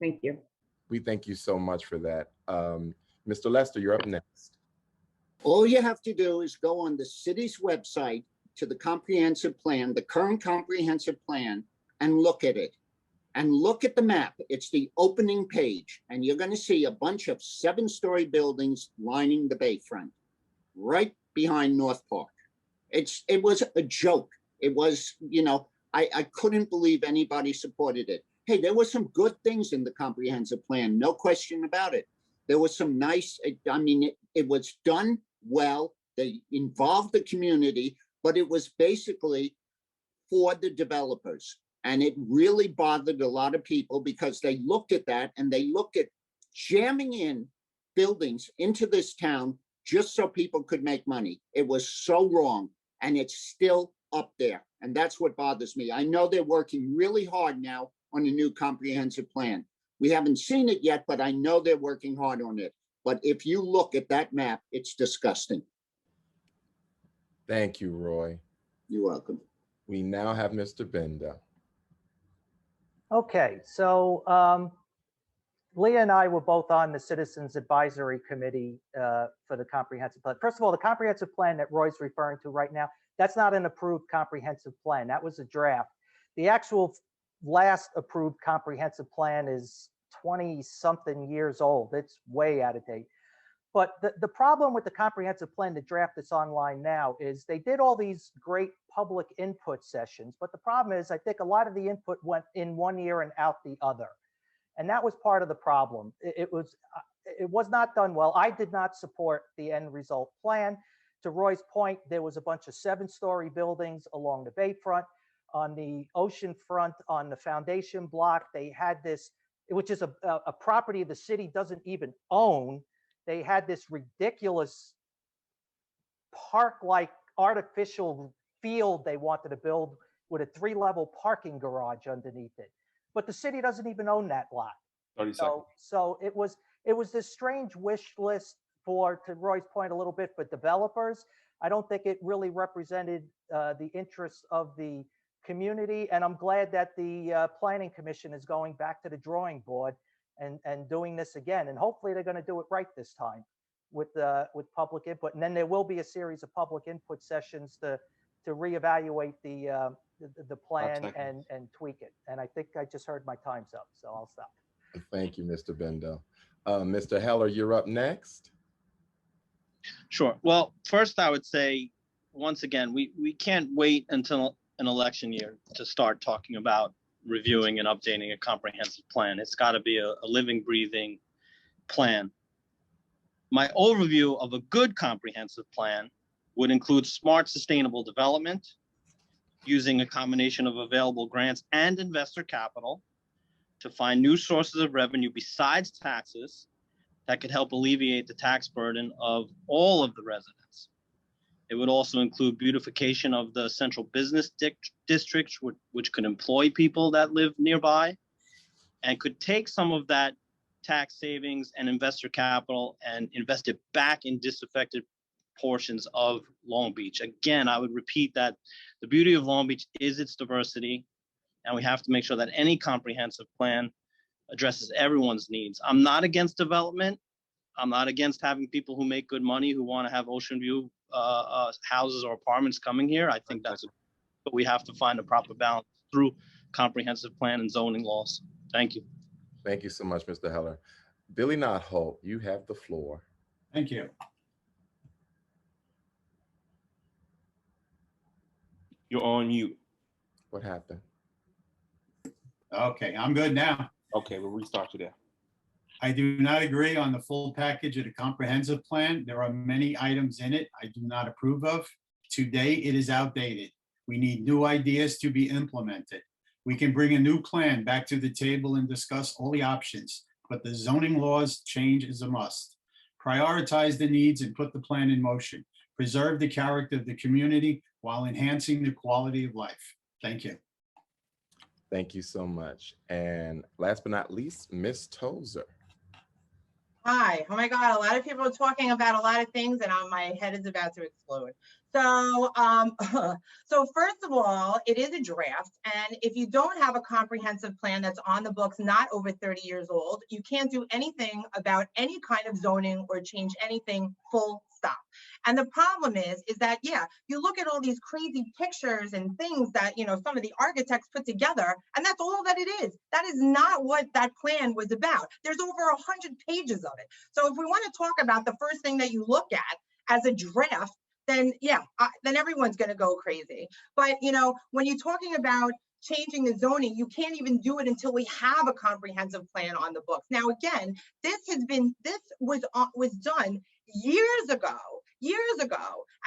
[SPEAKER 8] Thank you.
[SPEAKER 1] We thank you so much for that. Mr. Lester, you're up next.
[SPEAKER 9] All you have to do is go on the city's website to the comprehensive plan, the current comprehensive plan, and look at it. And look at the map. It's the opening page, and you're going to see a bunch of 7-story buildings lining the bayfront, right behind North Park. It was a joke. It was, you know, I couldn't believe anybody supported it. Hey, there were some good things in the comprehensive plan, no question about it. There was some nice, I mean, it was done well. They involved the community, but it was basically for the developers. And it really bothered a lot of people because they looked at that and they looked at jamming in buildings into this town just so people could make money. It was so wrong, and it's still up there. And that's what bothers me. I know they're working really hard now on a new comprehensive plan. We haven't seen it yet, but I know they're working hard on it. But if you look at that map, it's disgusting.
[SPEAKER 1] Thank you, Roy.
[SPEAKER 9] You're welcome.
[SPEAKER 1] We now have Mr. Bendo.
[SPEAKER 10] Okay, so Leah and I were both on the Citizens Advisory Committee for the comprehensive plan. First of all, the comprehensive plan that Roy's referring to right now, that's not an approved comprehensive plan. That was a draft. The actual last approved comprehensive plan is 20-something years old. It's way out of date. But the problem with the comprehensive plan, the draft that's online now, is they did all these great public input sessions. But the problem is, I think a lot of the input went in one ear and out the other. And that was part of the problem. It was not done well. I did not support the end result plan. To Roy's point, there was a bunch of 7-story buildings along the bayfront. On the ocean front, on the foundation block, they had this, which is a property the city doesn't even own. They had this ridiculous park-like artificial field they wanted to build with a 3-level parking garage underneath it. But the city doesn't even own that lot.
[SPEAKER 3] 30 seconds.
[SPEAKER 10] So it was this strange wish list for, to Roy's point a little bit, for developers. I don't think it really represented the interests of the community. And I'm glad that the Planning Commission is going back to the drawing board and doing this again. And hopefully they're going to do it right this time with public input. And then there will be a series of public input sessions to reevaluate the plan and tweak it. And I think I just heard my time's up, so I'll stop.
[SPEAKER 1] Thank you, Mr. Bendo. Mr. Heller, you're up next.
[SPEAKER 5] Sure. Well, first I would say, once again, we can't wait until an election year to start talking about reviewing and updating a comprehensive plan. It's got to be a living, breathing plan. My overview of a good comprehensive plan would include smart, sustainable development, using a combination of available grants and investor capital to find new sources of revenue besides taxes that could help alleviate the tax burden of all of the residents. It would also include beautification of the central business districts, which could employ people that live nearby, and could take some of that tax savings and investor capital and invest it back in disaffected portions of Long Beach. Again, I would repeat that the beauty of Long Beach is its diversity, and we have to make sure that any comprehensive plan addresses everyone's needs. I'm not against development. I'm not against having people who make good money who want to have ocean view houses or apartments coming here. I think but we have to find a proper balance through comprehensive plan and zoning laws. Thank you.
[SPEAKER 1] Thank you so much, Mr. Heller. Billy Notholt, you have the floor.
[SPEAKER 6] Thank you.
[SPEAKER 3] You're on mute.
[SPEAKER 1] What happened?
[SPEAKER 6] Okay, I'm good now.
[SPEAKER 3] Okay, we'll restart you there.
[SPEAKER 6] I do not agree on the full package of the comprehensive plan. There are many items in it I do not approve of. Today, it is outdated. We need new ideas to be implemented. We can bring a new plan back to the table and discuss all the options, but the zoning laws change is a must. Prioritize the needs and put the plan in motion. Preserve the character of the community while enhancing the quality of life. Thank you.
[SPEAKER 1] Thank you so much. And last but not least, Ms. Tozer.
[SPEAKER 7] Hi. Oh my God, a lot of people are talking about a lot of things and my head is about to explode. So, so first of all, it is a draft. And if you don't have a comprehensive plan that's on the books, not over 30 years old, you can't do anything about any kind of zoning or change anything, full stop. And the problem is that, yeah, you look at all these crazy pictures and things that, you know, some of the architects put together, and that's all that it is. That is not what that plan was about. There's over 100 pages of it. So if we want to talk about the first thing that you look at as a draft, then yeah, then everyone's going to go crazy. But, you know, when you're talking about changing the zoning, you can't even do it until we have a comprehensive plan on the books. Now, again, this was done years ago.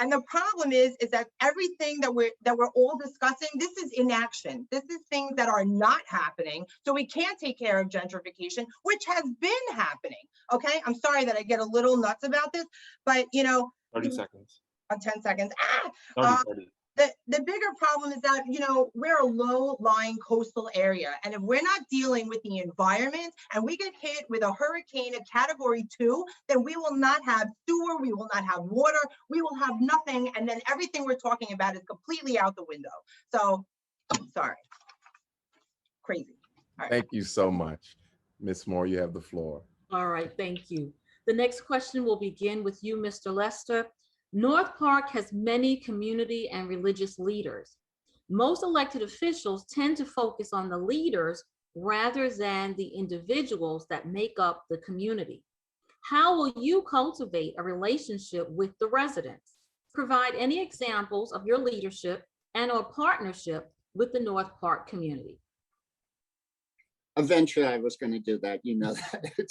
[SPEAKER 7] And the problem is that everything that we're all discussing, this is inaction. This is things that are not happening. So we can't take care of gentrification, which has been happening. Okay, I'm sorry that I get a little nuts about this, but you know,
[SPEAKER 3] 30 seconds.
[SPEAKER 7] 10 seconds.
[SPEAKER 3] 30.
[SPEAKER 7] the bigger problem is that, you know, we're a low-lying coastal area. And if we're not dealing with the environment and we get hit with a hurricane, a category 2, then we will not have sewer, we will not have water, we will have nothing. And then everything we're talking about is completely out the window. So, sorry. Crazy. All right.
[SPEAKER 1] Thank you so much. Ms. Moore, you have the floor.
[SPEAKER 4] All right, thank you. The next question will begin with you, Mr. Lester. North Park has many community and religious leaders. Most elected officials tend to focus on the leaders rather than the individuals that make up the community. How will you cultivate a relationship with the residents? Provide any examples of your leadership and/or partnership with the North Park community.
[SPEAKER 9] Eventually, I was going to do that, you know that.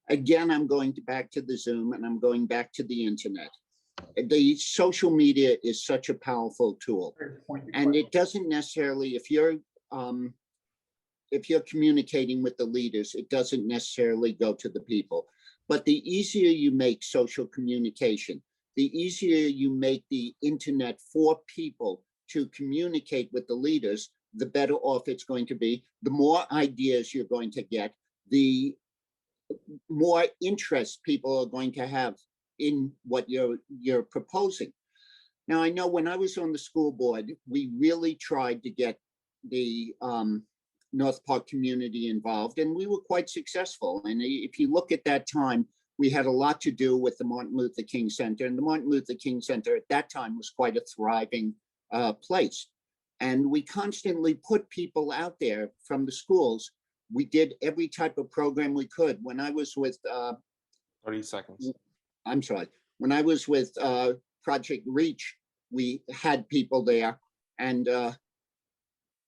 [SPEAKER 9] Again, I'm going back to the Zoom and I'm going back to the internet. The social media is such a powerful tool, and it doesn't necessarily, if you're communicating with the leaders, it doesn't necessarily go to the people. But the easier you make social communication, the easier you make the internet for people to communicate with the leaders, the better off it's going to be. The more ideas you're going to get, the more interest people are going to have in what you're proposing. Now, I know when I was on the school board, we really tried to get the North Park community involved, and we were quite successful. And if you look at that time, we had a lot to do with the Martin Luther King Center, and the Martin Luther King Center at that time was quite a thriving place. And we constantly put people out there from the schools. We did every type of program we could. When I was with
[SPEAKER 3] 30 seconds.
[SPEAKER 9] I'm sorry. When I was with Project Reach, we had people there, and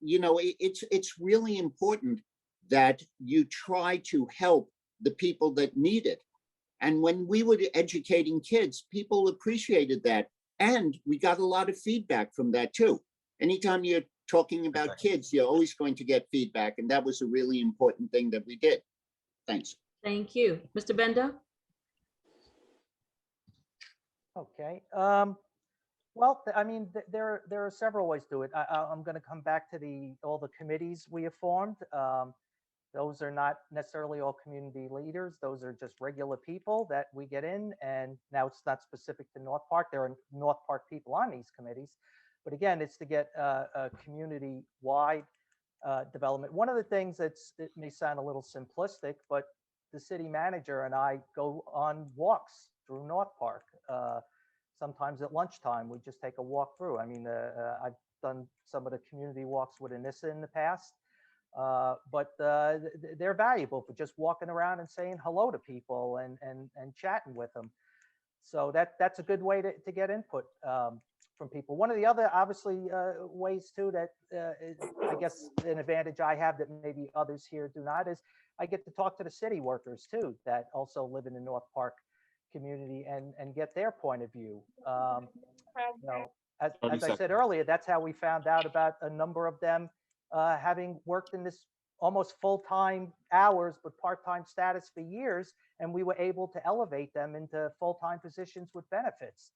[SPEAKER 9] you know, it's really important that you try to help the people that need it. And when we were educating kids, people appreciated that, and we got a lot of feedback from that too. Anytime you're talking about kids, you're always going to get feedback, and that was a really important thing that we did. Thanks.
[SPEAKER 4] Thank you. Mr. Bendo?
[SPEAKER 10] Okay. Well, I mean, there are several ways to it. I'm going to come back to all the committees we have formed. Those are not necessarily all community leaders. Those are just regular people that we get in. And now it's not specific to North Park. There are North Park people on these committees. But again, it's to get a community-wide development. One of the things it may sound a little simplistic, but the city manager and I go on walks through North Park. Sometimes at lunchtime, we just take a walk through. I mean, I've done some of the community walks with Anissa in the past, but they're valuable for just walking around and saying hello to people and chatting with them. So that's a good way to get input from people. One of the other, obviously, ways too that I guess an advantage I have that maybe others here do not is I get to talk to the city workers too that also live in the North Park community and get their point of view. You know, as I said earlier, that's how we found out about a number of them having worked in this almost full-time hours but part-time status for years, and we were able to elevate them into full-time positions with benefits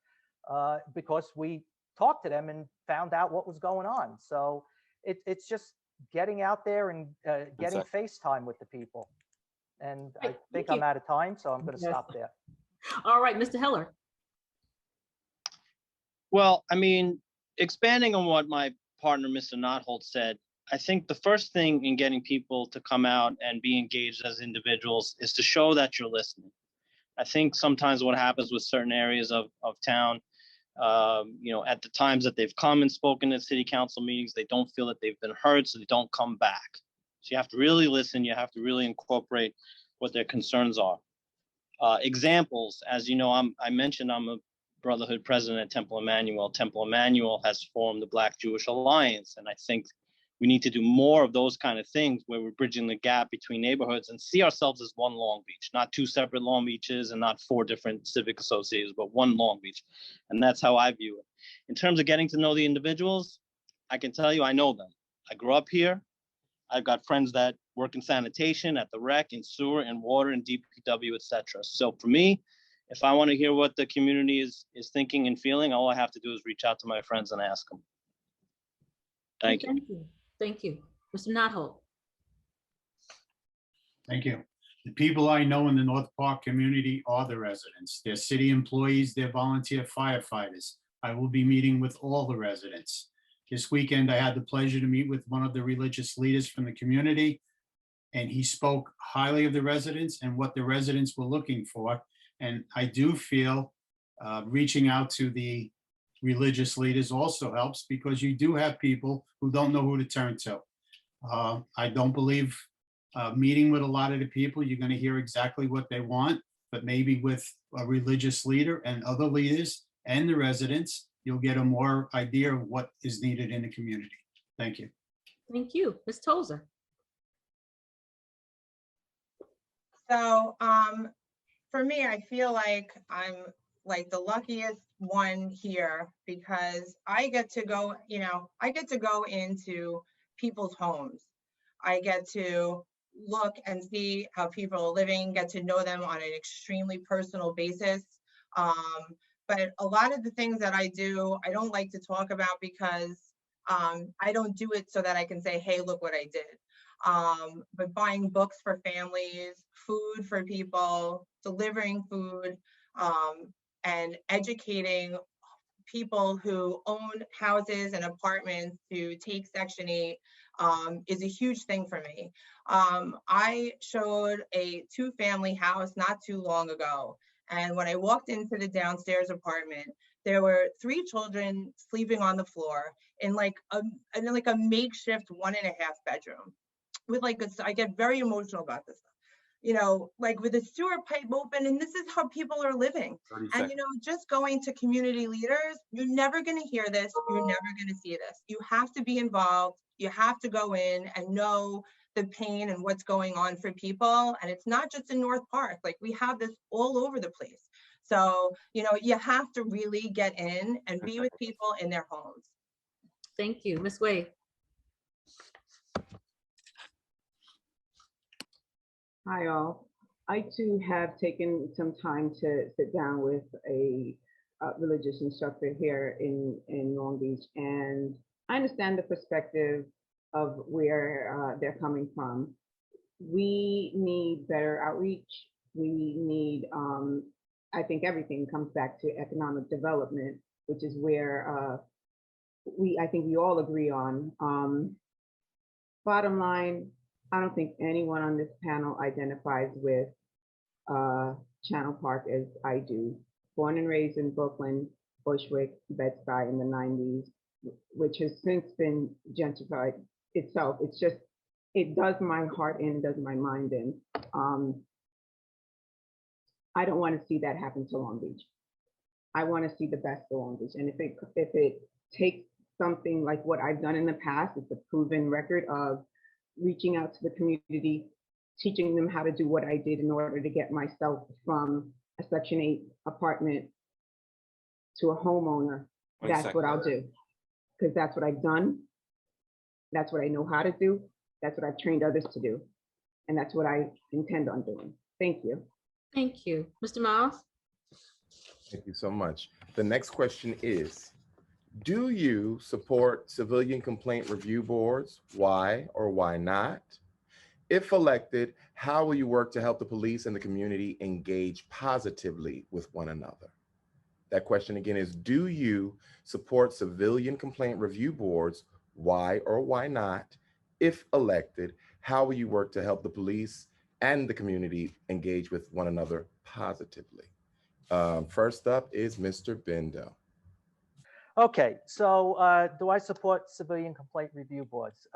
[SPEAKER 10] because we talked to them and found out what was going on. So it's just getting out there and getting face time with the people. And I think I'm out of time, so I'm going to stop there.
[SPEAKER 4] All right, Mr. Heller.
[SPEAKER 5] Well, I mean, expanding on what my partner, Mr. Notholt, said, I think the first thing in getting people to come out and be engaged as individuals is to show that you're listening. I think sometimes what happens with certain areas of town, you know, at the times that they've come and spoken at city council meetings, they don't feel that they've been heard, so they don't come back. So you have to really listen. You have to really incorporate what their concerns are. Examples, as you know, I mentioned I'm a Brotherhood president at Temple Emmanuel. Temple Emmanuel has formed the Black Jewish Alliance, and I think we need to do more of those kind of things where we're bridging the gap between neighborhoods and see ourselves as one Long Beach, not two separate Long Beaches and not four different civic associations, but one Long Beach. And that's how I view it. In terms of getting to know the individuals, I can tell you I know them. I grew up here. I've got friends that work in sanitation, at the rec, in sewer, and water, and DPW, etc. So for me, If I want to hear what the community is thinking and feeling, all I have to do is reach out to my friends and ask them. Thank you.
[SPEAKER 4] Thank you. Thank you. Mr. Notholt.
[SPEAKER 6] Thank you. The people I know in the North Park community are the residents. They're city employees, they're volunteer firefighters. I will be meeting with all the residents. This weekend, I had the pleasure to meet with one of the religious leaders from the community, and he spoke highly of the residents and what the residents were looking for. And I do feel reaching out to the religious leaders also helps, because you do have people who don't know who to turn to. I don't believe meeting with a lot of the people, you're going to hear exactly what they want, but maybe with a religious leader and other leaders and the residents, you'll get a more idea of what is needed in the community. Thank you.
[SPEAKER 4] Thank you. Ms. Tozer.
[SPEAKER 7] So for me, I feel like I'm like the luckiest one here, because I get to go, I get to go into people's homes. I get to look and see how people are living, get to know them on an extremely personal basis. But a lot of the things that I do, I don't like to talk about, because I don't do it so that I can say, hey, look what I did. But buying books for families, food for people, delivering food, and educating people who own houses and apartments to take Section 8 is a huge thing for me. I showed a 2-family house not too long ago. And when I walked into the downstairs apartment, there were 3 children sleeping on the floor in like a makeshift 1.5 bedroom. With I get very emotional about this stuff. Like with a sewer pipe open, and this is how people are living. And just going to community leaders, you're never going to hear this, you're never going to see this. You have to be involved, you have to go in and know the pain and what's going on for people. And it's not just in North Park, like we have this all over the place. So, you have to really get in and be with people in their homes.
[SPEAKER 4] Thank you. Ms. Waithe.
[SPEAKER 8] Hi, all. I too have taken some time to sit down with a religious instructor here in Long Beach, and I understand the perspective of where they're coming from. We need better outreach. We need, I think everything comes back to economic development, which is where I think we all agree on. Bottom line, I don't think anyone on this panel identifies with Channel Park as I do. Born and raised in Brooklyn, Bushwick, Bed-Stuy in the 90s, which has since been gentrified itself. It's just, it does my heart in, does my mind in. I don't want to see that happen to Long Beach. I want to see the best for Long Beach. And if it takes something like what I've done in the past, it's a proven record of reaching out to the community, teaching them how to do what I did in order to get myself from a Section 8 apartment to a homeowner. That's what I'll do, because that's what I've done. That's what I know how to do. That's what I've trained others to do. And that's what I intend on doing. Thank you.
[SPEAKER 4] Thank you. Mr. Miles?
[SPEAKER 1] Thank you so much. The next question is, do you support civilian complaint review boards? Why or why not? If elected, how will you work to help the police and the community engage positively with one another? That question again is, do you support civilian complaint review boards? Why or why not? If elected, how will you work to help the police and the community engage with one another positively? First up is Mr. Bendo.
[SPEAKER 10] Okay, so do I support civilian complaint review boards?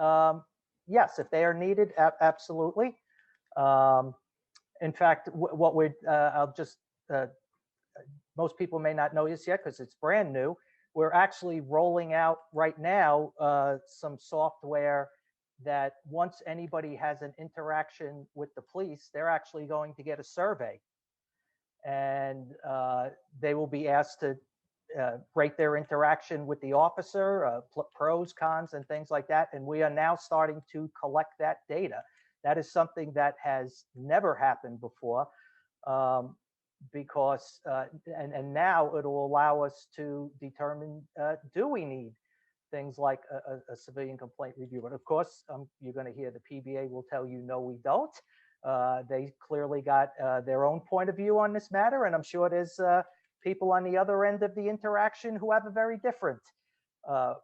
[SPEAKER 10] Yes, if they are needed, absolutely. In fact, what we're, I'll just, most people may not know this yet because it's brand new. We're actually rolling out right now some software that once anybody has an interaction with the police, they're actually going to get a survey. And they will be asked to rate their interaction with the officer, pros, cons, and things like that. And we are now starting to collect that data. That is something that has never happened before. because, and now it'll allow us to determine, do we need things like a civilian complaint review? But of course, you're going to hear the PBA will tell you, no, we don't. They clearly got their own point of view on this matter, and I'm sure there's people on the other end of the interaction who have a very different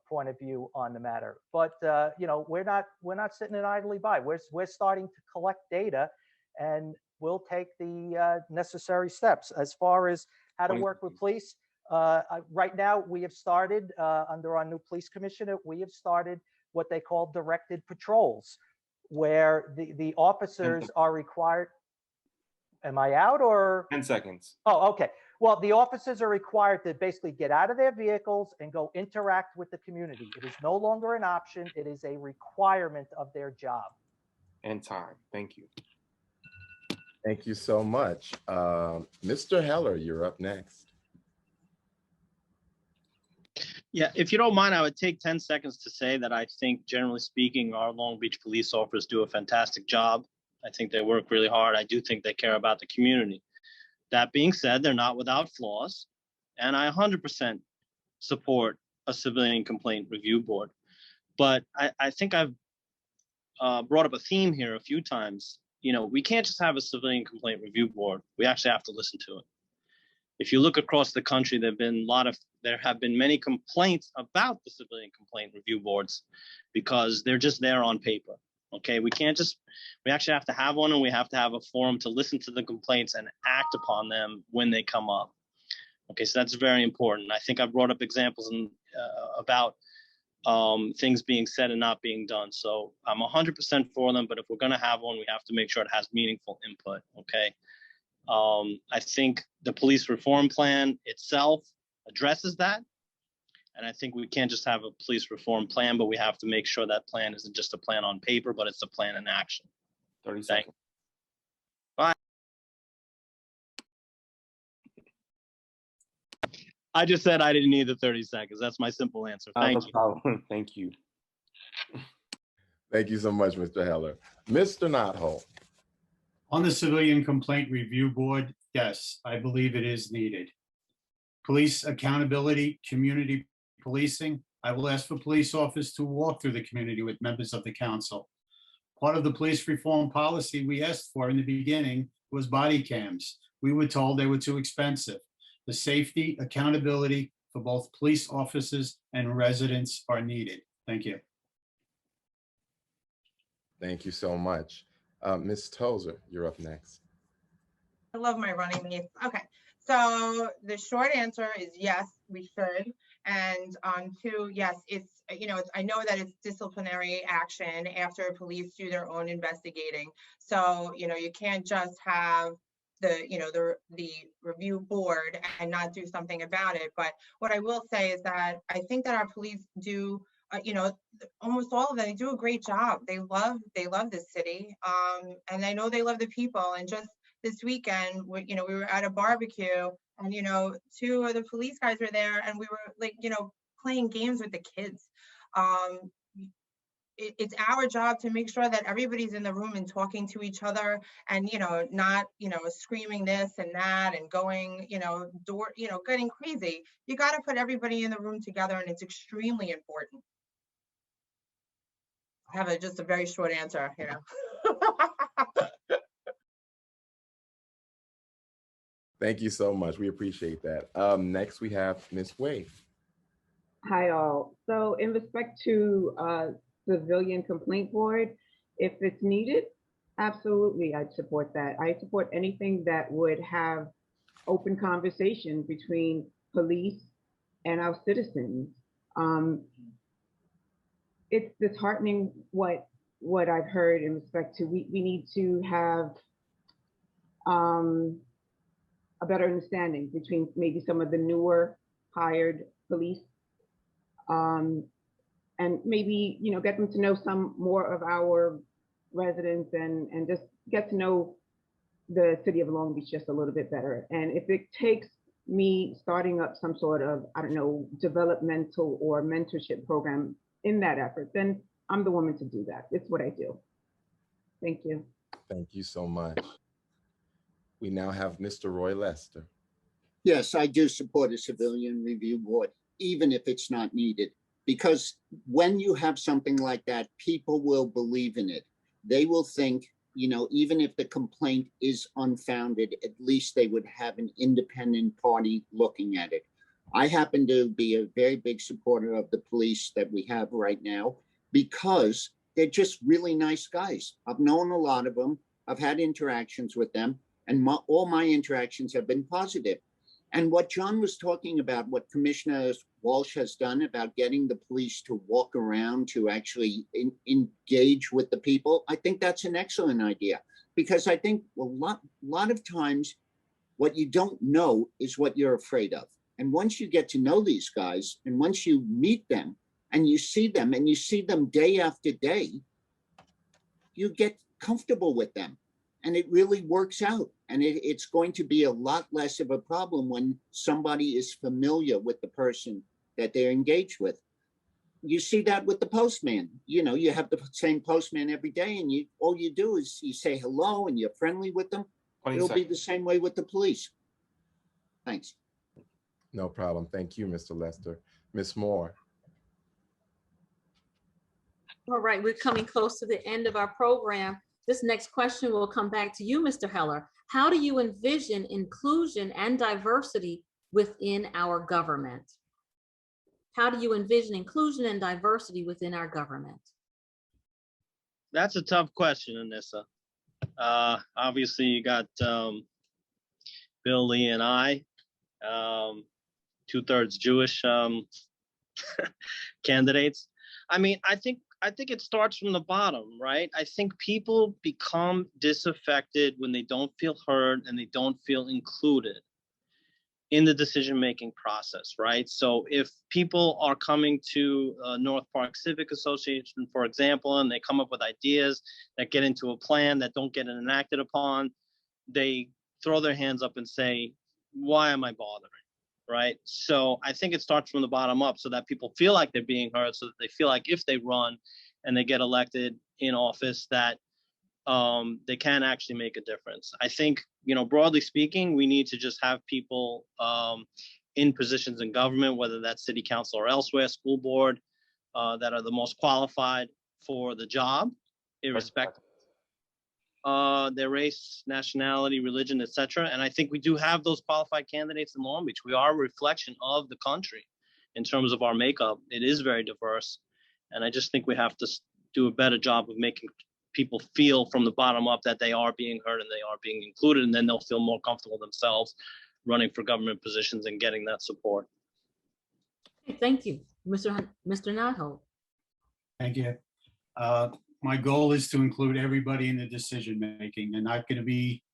[SPEAKER 10] point of view on the matter. But you know, we're not sitting idly by. We're starting to collect data, and we'll take the necessary steps as far as how to work with police. Right now, we have started under our new police commissioner. We have started what they call directed patrols, where the officers are required. Am I out or?
[SPEAKER 3] 10 seconds.
[SPEAKER 10] Oh, okay. Well, the officers are required to basically get out of their vehicles and go interact with the community. It is no longer an option. It is a requirement of their job.
[SPEAKER 3] And time. Thank you.
[SPEAKER 1] Thank you so much. Mr. Heller, you're up next.
[SPEAKER 5] Yeah, if you don't mind, I would take 10 seconds to say that I think, generally speaking, our Long Beach police officers do a fantastic job. I think they work really hard. I do think they care about the community. That being said, they're not without flaws, and I 100% support a civilian complaint review board. But I think I've brought up a theme here a few times. You know, we can't just have a civilian complaint review board. We actually have to listen to it. If you look across the country, there have been many complaints about the civilian complaint review boards because they're just there on paper. Okay, we actually have to have one, and we have to have a forum to listen to the complaints and act upon them when they come up. Okay, so that's very important. I think I brought up examples about things being said and not being done. So I'm 100% for them, but if we're going to have one, we have to make sure it has meaningful input. Okay. I think the police reform plan itself addresses that. And I think we can't just have a police reform plan, but we have to make sure that plan isn't just a plan on paper, but it's a plan in action.
[SPEAKER 3] 30 seconds.
[SPEAKER 5] Bye. I just said I didn't need the 30 seconds. That's my simple answer. Thank you.
[SPEAKER 3] Thank you.
[SPEAKER 1] Thank you so much, Mr. Heller. Mr. Notholt.
[SPEAKER 6] On the Civilian Complaint Review Board, yes, I believe it is needed. Police accountability, community policing. I will ask for police officers to walk through the community with members of the council. Part of the police reform policy we asked for in the beginning was body cams. We were told they were too expensive. The safety, accountability for both police officers and residents are needed. Thank you.
[SPEAKER 1] Thank you so much. Ms. Tozer, you're up next.
[SPEAKER 7] I love my running mates. Okay, so the short answer is yes, we should. And two, yes, it's, you know, I know that it's disciplinary action after police do their own investigating. So, you know, you can't just have the, you know, the review board and not do something about it. But what I will say is that I think that our police do, you know, almost all of them, they do a great job. They love this city, and I know they love the people. And just this weekend, you know, we were at a barbecue, and you know, two of the police guys were there, and we were like, you know, playing games with the kids. It's our job to make sure that everybody's in the room and talking to each other, and you know, not, you know, screaming this and that and going, you know, getting crazy. You got to put everybody in the room together, and it's extremely important. I have just a very short answer, you know.
[SPEAKER 1] Thank you so much. We appreciate that. Next, we have Ms. Waithe.
[SPEAKER 8] Hi, all. So in respect to civilian complaint board, if it's needed, absolutely, I'd support that. I support anything that would have open conversation between police and our citizens. It's disheartening what I've heard in respect to we need to have a better understanding between maybe some of the newer hired police, and maybe, you know, get them to know some more of our residents and just get to know the city of Long Beach just a little bit better. And if it takes me starting up some sort of, I don't know, developmental or mentorship program in that effort, then I'm the woman to do that. It's what I do. Thank you.
[SPEAKER 1] Thank you so much. We now have Mr. Roy Lester.
[SPEAKER 9] Yes, I do support a civilian review board, even if it's not needed, because when you have something like that, people will believe in it. They will think, you know, even if the complaint is unfounded, at least they would have an independent party looking at it. I happen to be a very big supporter of the police that we have right now because they're just really nice guys. I've known a lot of them. I've had interactions with them, and all my interactions have been positive. And what John was talking about, what Commissioner Walsh has done about getting the police to walk around, to actually engage with the people, I think that's an excellent idea. Because I think a lot of times what you don't know is what you're afraid of. And once you get to know these guys, and once you meet them and you see them day after day, you get comfortable with them. And it really works out. And it's going to be a lot less of a problem when somebody is familiar with the person that they're engaged with. You see that with the postman. You know, you have the same postman every day, and all you do is you say hello and you're friendly with them. It'll be the same way with the police. Thanks.
[SPEAKER 1] No problem. Thank you, Mr. Lester. Ms. Moore.
[SPEAKER 4] All right, we're coming close to the end of our program. This next question will come back to you, Mr. Heller. How do you envision inclusion and diversity within our government? How do you envision inclusion and diversity within our government?
[SPEAKER 5] That's a tough question, Anissa. Obviously, you got Bill, Lee, and I, 2/3 Jewish candidates. I mean, I think it starts from the bottom, right? I think people become disaffected when they don't feel heard and they don't feel included in the decision-making process, right? So if people are coming to North Park Civic Association, for example, and they come up with ideas that get into a plan that don't get enacted upon, they throw their hands up and say, why am I bothering? Right? So I think it starts from the bottom up so that people feel like they're being heard, so that they feel like if they run and they get elected in office, that they can actually make a difference. I think, you know, broadly speaking, we need to just have people in positions in government, whether that's city council or elsewhere, school board, that are the most qualified for the job, irrespective their race, nationality, religion, etc. And I think we do have those qualified candidates in Long Beach. We are a reflection of the country in terms of our makeup. It is very diverse. And I just think we have to do a better job of making people feel from the bottom up that they are being heard and they are being included, and then they'll feel more comfortable themselves running for government positions and getting that support.
[SPEAKER 4] Thank you, Mr. Notholt.
[SPEAKER 6] Thank you. My goal is to include everybody in the decision making. They're not going to be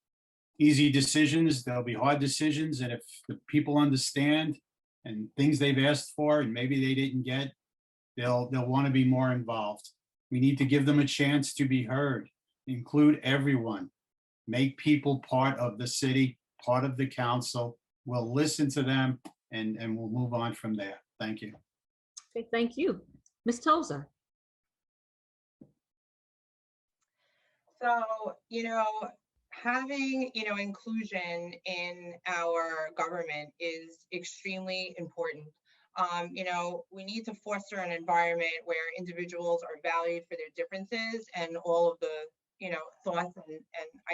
[SPEAKER 6] easy decisions. There'll be hard decisions. And if the people understand and things they've asked for and maybe they didn't get, they'll want to be more involved. We need to give them a chance to be heard, include everyone, make people part of the city, part of the council. We'll listen to them and we'll move on from there. Thank you.
[SPEAKER 4] Okay, thank you. Ms. Tozer.
[SPEAKER 7] So, you know, having, you know, inclusion in our government is extremely important. You know, we need to foster an environment where individuals are valued for their differences and all of the, you know, thoughts and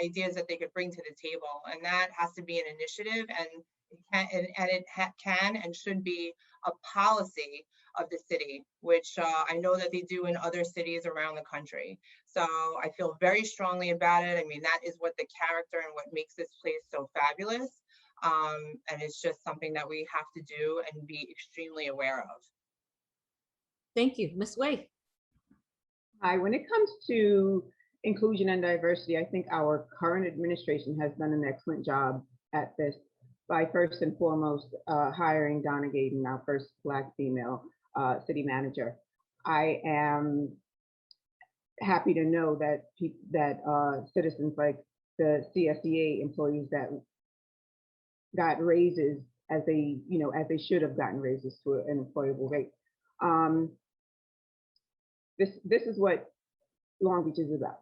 [SPEAKER 7] ideas that they could bring to the table. And that has to be an initiative, and it can and should be a policy of the city, which I know that they do in other cities around the country. So I feel very strongly about it. I mean, that is what the character and what makes this place so fabulous. And it's just something that we have to do and be extremely aware of.
[SPEAKER 4] Thank you. Ms. Waithe.
[SPEAKER 8] Hi, when it comes to inclusion and diversity, I think our current administration has done an excellent job at this by first and foremost hiring Donna Gaden, our first Black female city manager. I am happy to know that citizens like the CSEA employees that got raises as they should have gotten raises to an employable rate. This is what Long Beach is about.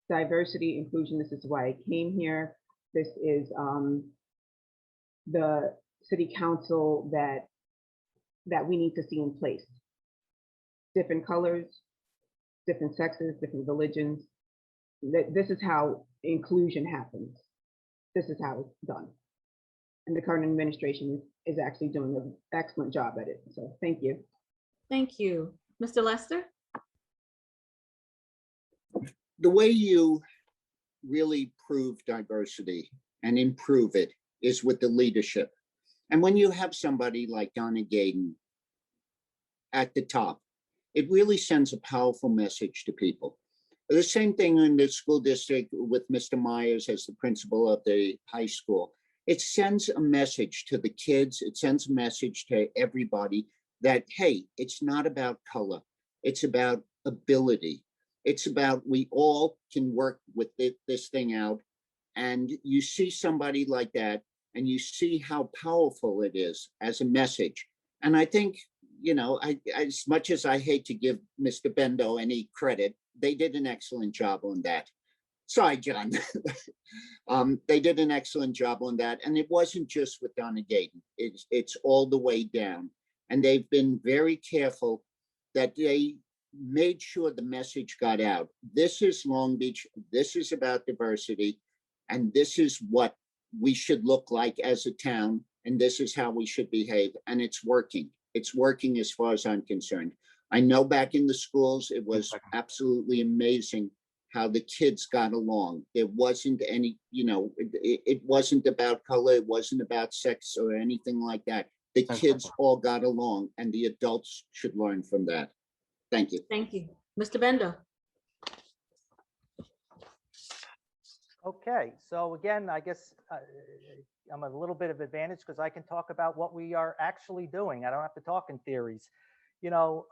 [SPEAKER 8] Diversity, inclusion. This is why I came here. This is the city council that we need to see in place. Different colors, different sexes, different religions. This is how inclusion happens. This is how it's done. And the current administration is actually doing an excellent job at it. So thank you.
[SPEAKER 4] Thank you. Mr. Lester?
[SPEAKER 9] The way you really prove diversity and improve it is with the leadership. And when you have somebody like Donna Gaden at the top, it really sends a powerful message to people. The same thing in the school district with Mr. Myers as the principal of the high school. It sends a message to the kids. It sends a message to everybody that, hey, it's not about color. It's about ability. It's about we all can work with this thing out. And you see somebody like that, and you see how powerful it is as a message. And I think, you know, as much as I hate to give Mr. Bendo any credit, they did an excellent job on that. Sorry, John. They did an excellent job on that. And it wasn't just with Donna Gaden. It's all the way down. And they've been very careful that they made sure the message got out. This is Long Beach. This is about diversity. And this is what we should look like as a town. And this is how we should behave. And it's working. It's working as far as I'm concerned. I know back in the schools, it was absolutely amazing how the kids got along. There wasn't any, you know, it wasn't about color. It wasn't about sex or anything like that. The kids all got along, and the adults should learn from that. Thank you.
[SPEAKER 4] Thank you. Mr. Bendo?
[SPEAKER 10] Okay, so again, I guess I'm a little bit of advantage because I can talk about what we are actually doing. I don't have to talk in theories. You know,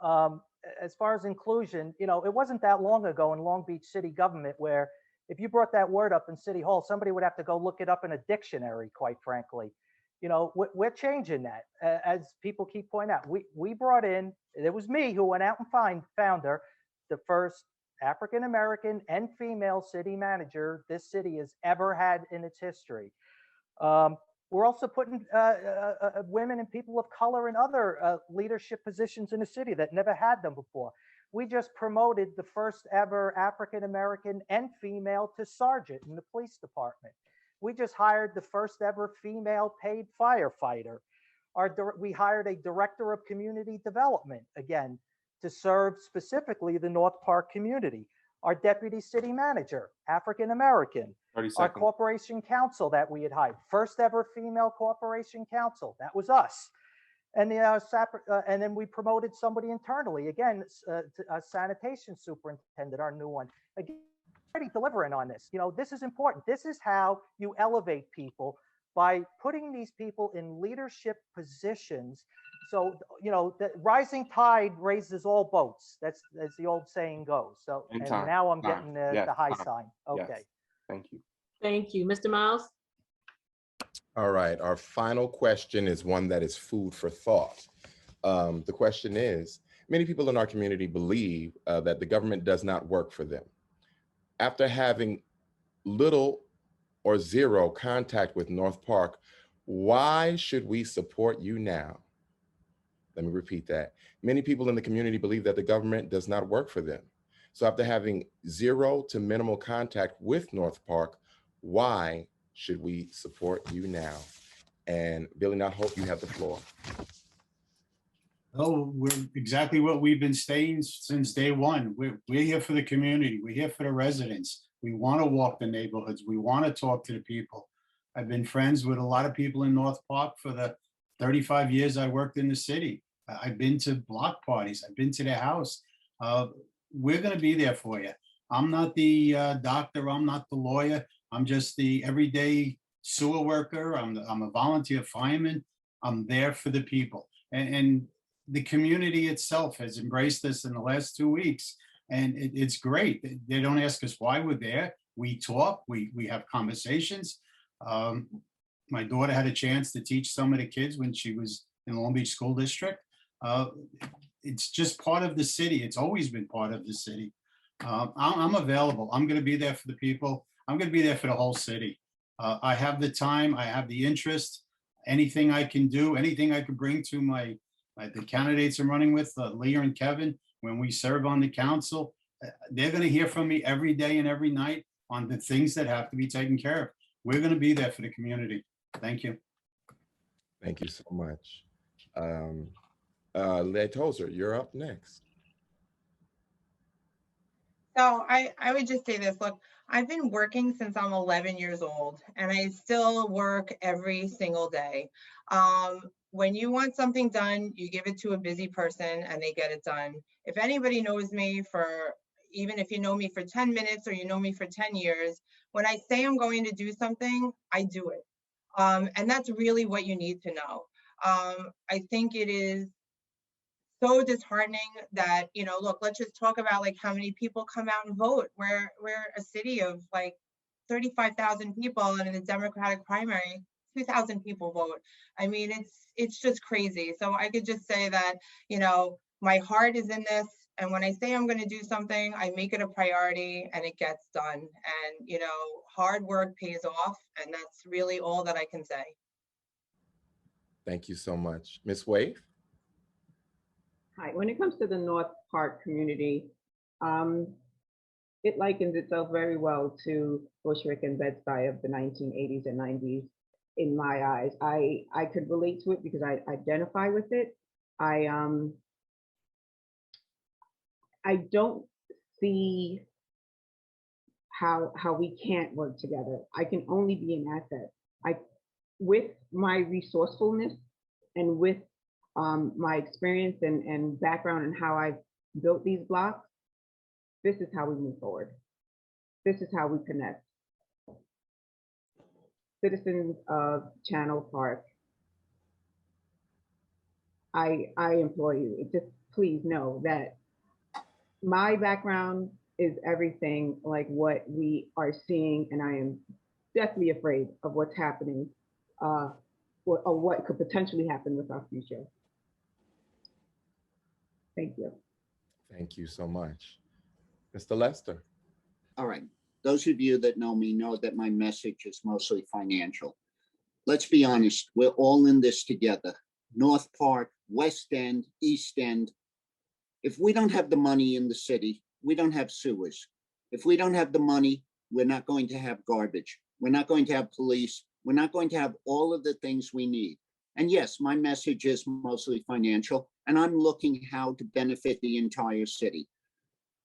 [SPEAKER 10] as far as inclusion, you know, it wasn't that long ago in Long Beach city government where if you brought that word up in City Hall, somebody would have to go look it up in a dictionary, quite frankly. You know, we're changing that. As people keep pointing out, we brought in, it was me who went out and found her, the first African-American and female city manager this city has ever had in its history. We're also putting women and people of color in other leadership positions in the city that never had them before. We just promoted the first ever African-American and female to sergeant in the police department. We just hired the first ever female paid firefighter. We hired a director of community development, again, to serve specifically the North Park community. Our deputy city manager, African-American. Our corporation council that we had hired, first ever female corporation council, that was us. And and then we promoted somebody internally, again, a sanitation superintendent, our new one. Again, already delivering on this. You know, this is important. This is how you elevate people, by putting these people in leadership positions. So, you know, the rising tide raises all boats. That's as the old saying goes. So, and now I'm getting the high sign. Okay. Yes.
[SPEAKER 3] Thank you.
[SPEAKER 4] Thank you. Mr. Miles?
[SPEAKER 1] All right, our final question is one that is food for thought. The question is, many people in our community believe that the government does not work for them. After having little or zero contact with North Park, why should we support you now? Let me repeat that. Many people in the community believe that the government does not work for them. So after having zero to minimal contact with North Park, why should we support you now? And Billy Notholt, you have the floor.
[SPEAKER 6] Oh, we're exactly what we've been saying since day one. We're here for the community. We're here for the residents. We want to walk the neighborhoods. We want to talk to the people. I've been friends with a lot of people in North Park for the 35 years I worked in the city. I've been to block parties. I've been to their house. We're going to be there for you. I'm not the doctor. I'm not the lawyer. I'm just the everyday sewer worker. I'm a volunteer fireman. I'm there for the people. And the community itself has embraced us in the last 2 weeks. And it's great. They don't ask us why we're there. We talk, we have conversations. My daughter had a chance to teach some of the kids when she was in Long Beach School District. It's just part of the city. It's always been part of the city. I'm available. I'm going to be there for the people. I'm going to be there for the whole city. I have the time, I have the interest, anything I can do, anything I could bring to the candidates I'm running with, Leah and Kevin, when we serve on the council, they're going to hear from me every day and every night on the things that have to be taken care of. We're going to be there for the community. Thank you.
[SPEAKER 1] Thank you so much. Leah Tozer, you're up next.
[SPEAKER 7] So I would just say this, look, I've been working since I'm 11 years old and I still work every single day. When you want something done, you give it to a busy person and they get it done. If anybody knows me even if you know me for 10 minutes or you know me for 10 years, when I say I'm going to do something, I do it. And that's really what you need to know. I think it is so disheartening that, look, let's just talk about like how many people come out and vote. We're a city of like 35,000 people, and in the Democratic primary, 2,000 people vote. I mean, it's just crazy. So I could just say that, my heart is in this. And when I say I'm going to do something, I make it a priority and it gets done. And, hard work pays off. And that's really all that I can say.
[SPEAKER 1] Thank you so much. Ms. Waithe?
[SPEAKER 8] Hi, when it comes to the North Park community, it likens itself very well to Bushwick and Bed-Stuy of the 1980s and 90s in my eyes. I could relate to it because I identify with it. I don't see how we can't work together. I can only be an asset. With my resourcefulness and with my experience and background and how I've built these blocks, this is how we move forward. This is how we connect. Citizens of Channel Park, I implore you, just please know that my background is everything like what we are seeing, and I am deathly afraid of what's happening or what could potentially happen with our future. Thank you.
[SPEAKER 1] Thank you so much. Mr. Lester?
[SPEAKER 9] All right. Those of you that know me know that my message is mostly financial. Let's be honest, we're all in this together. North Park, West End, East End. If we don't have the money in the city, we don't have sewers. If we don't have the money, we're not going to have garbage. We're not going to have police. We're not going to have all of the things we need. And yes, my message is mostly financial, and I'm looking how to benefit the entire city.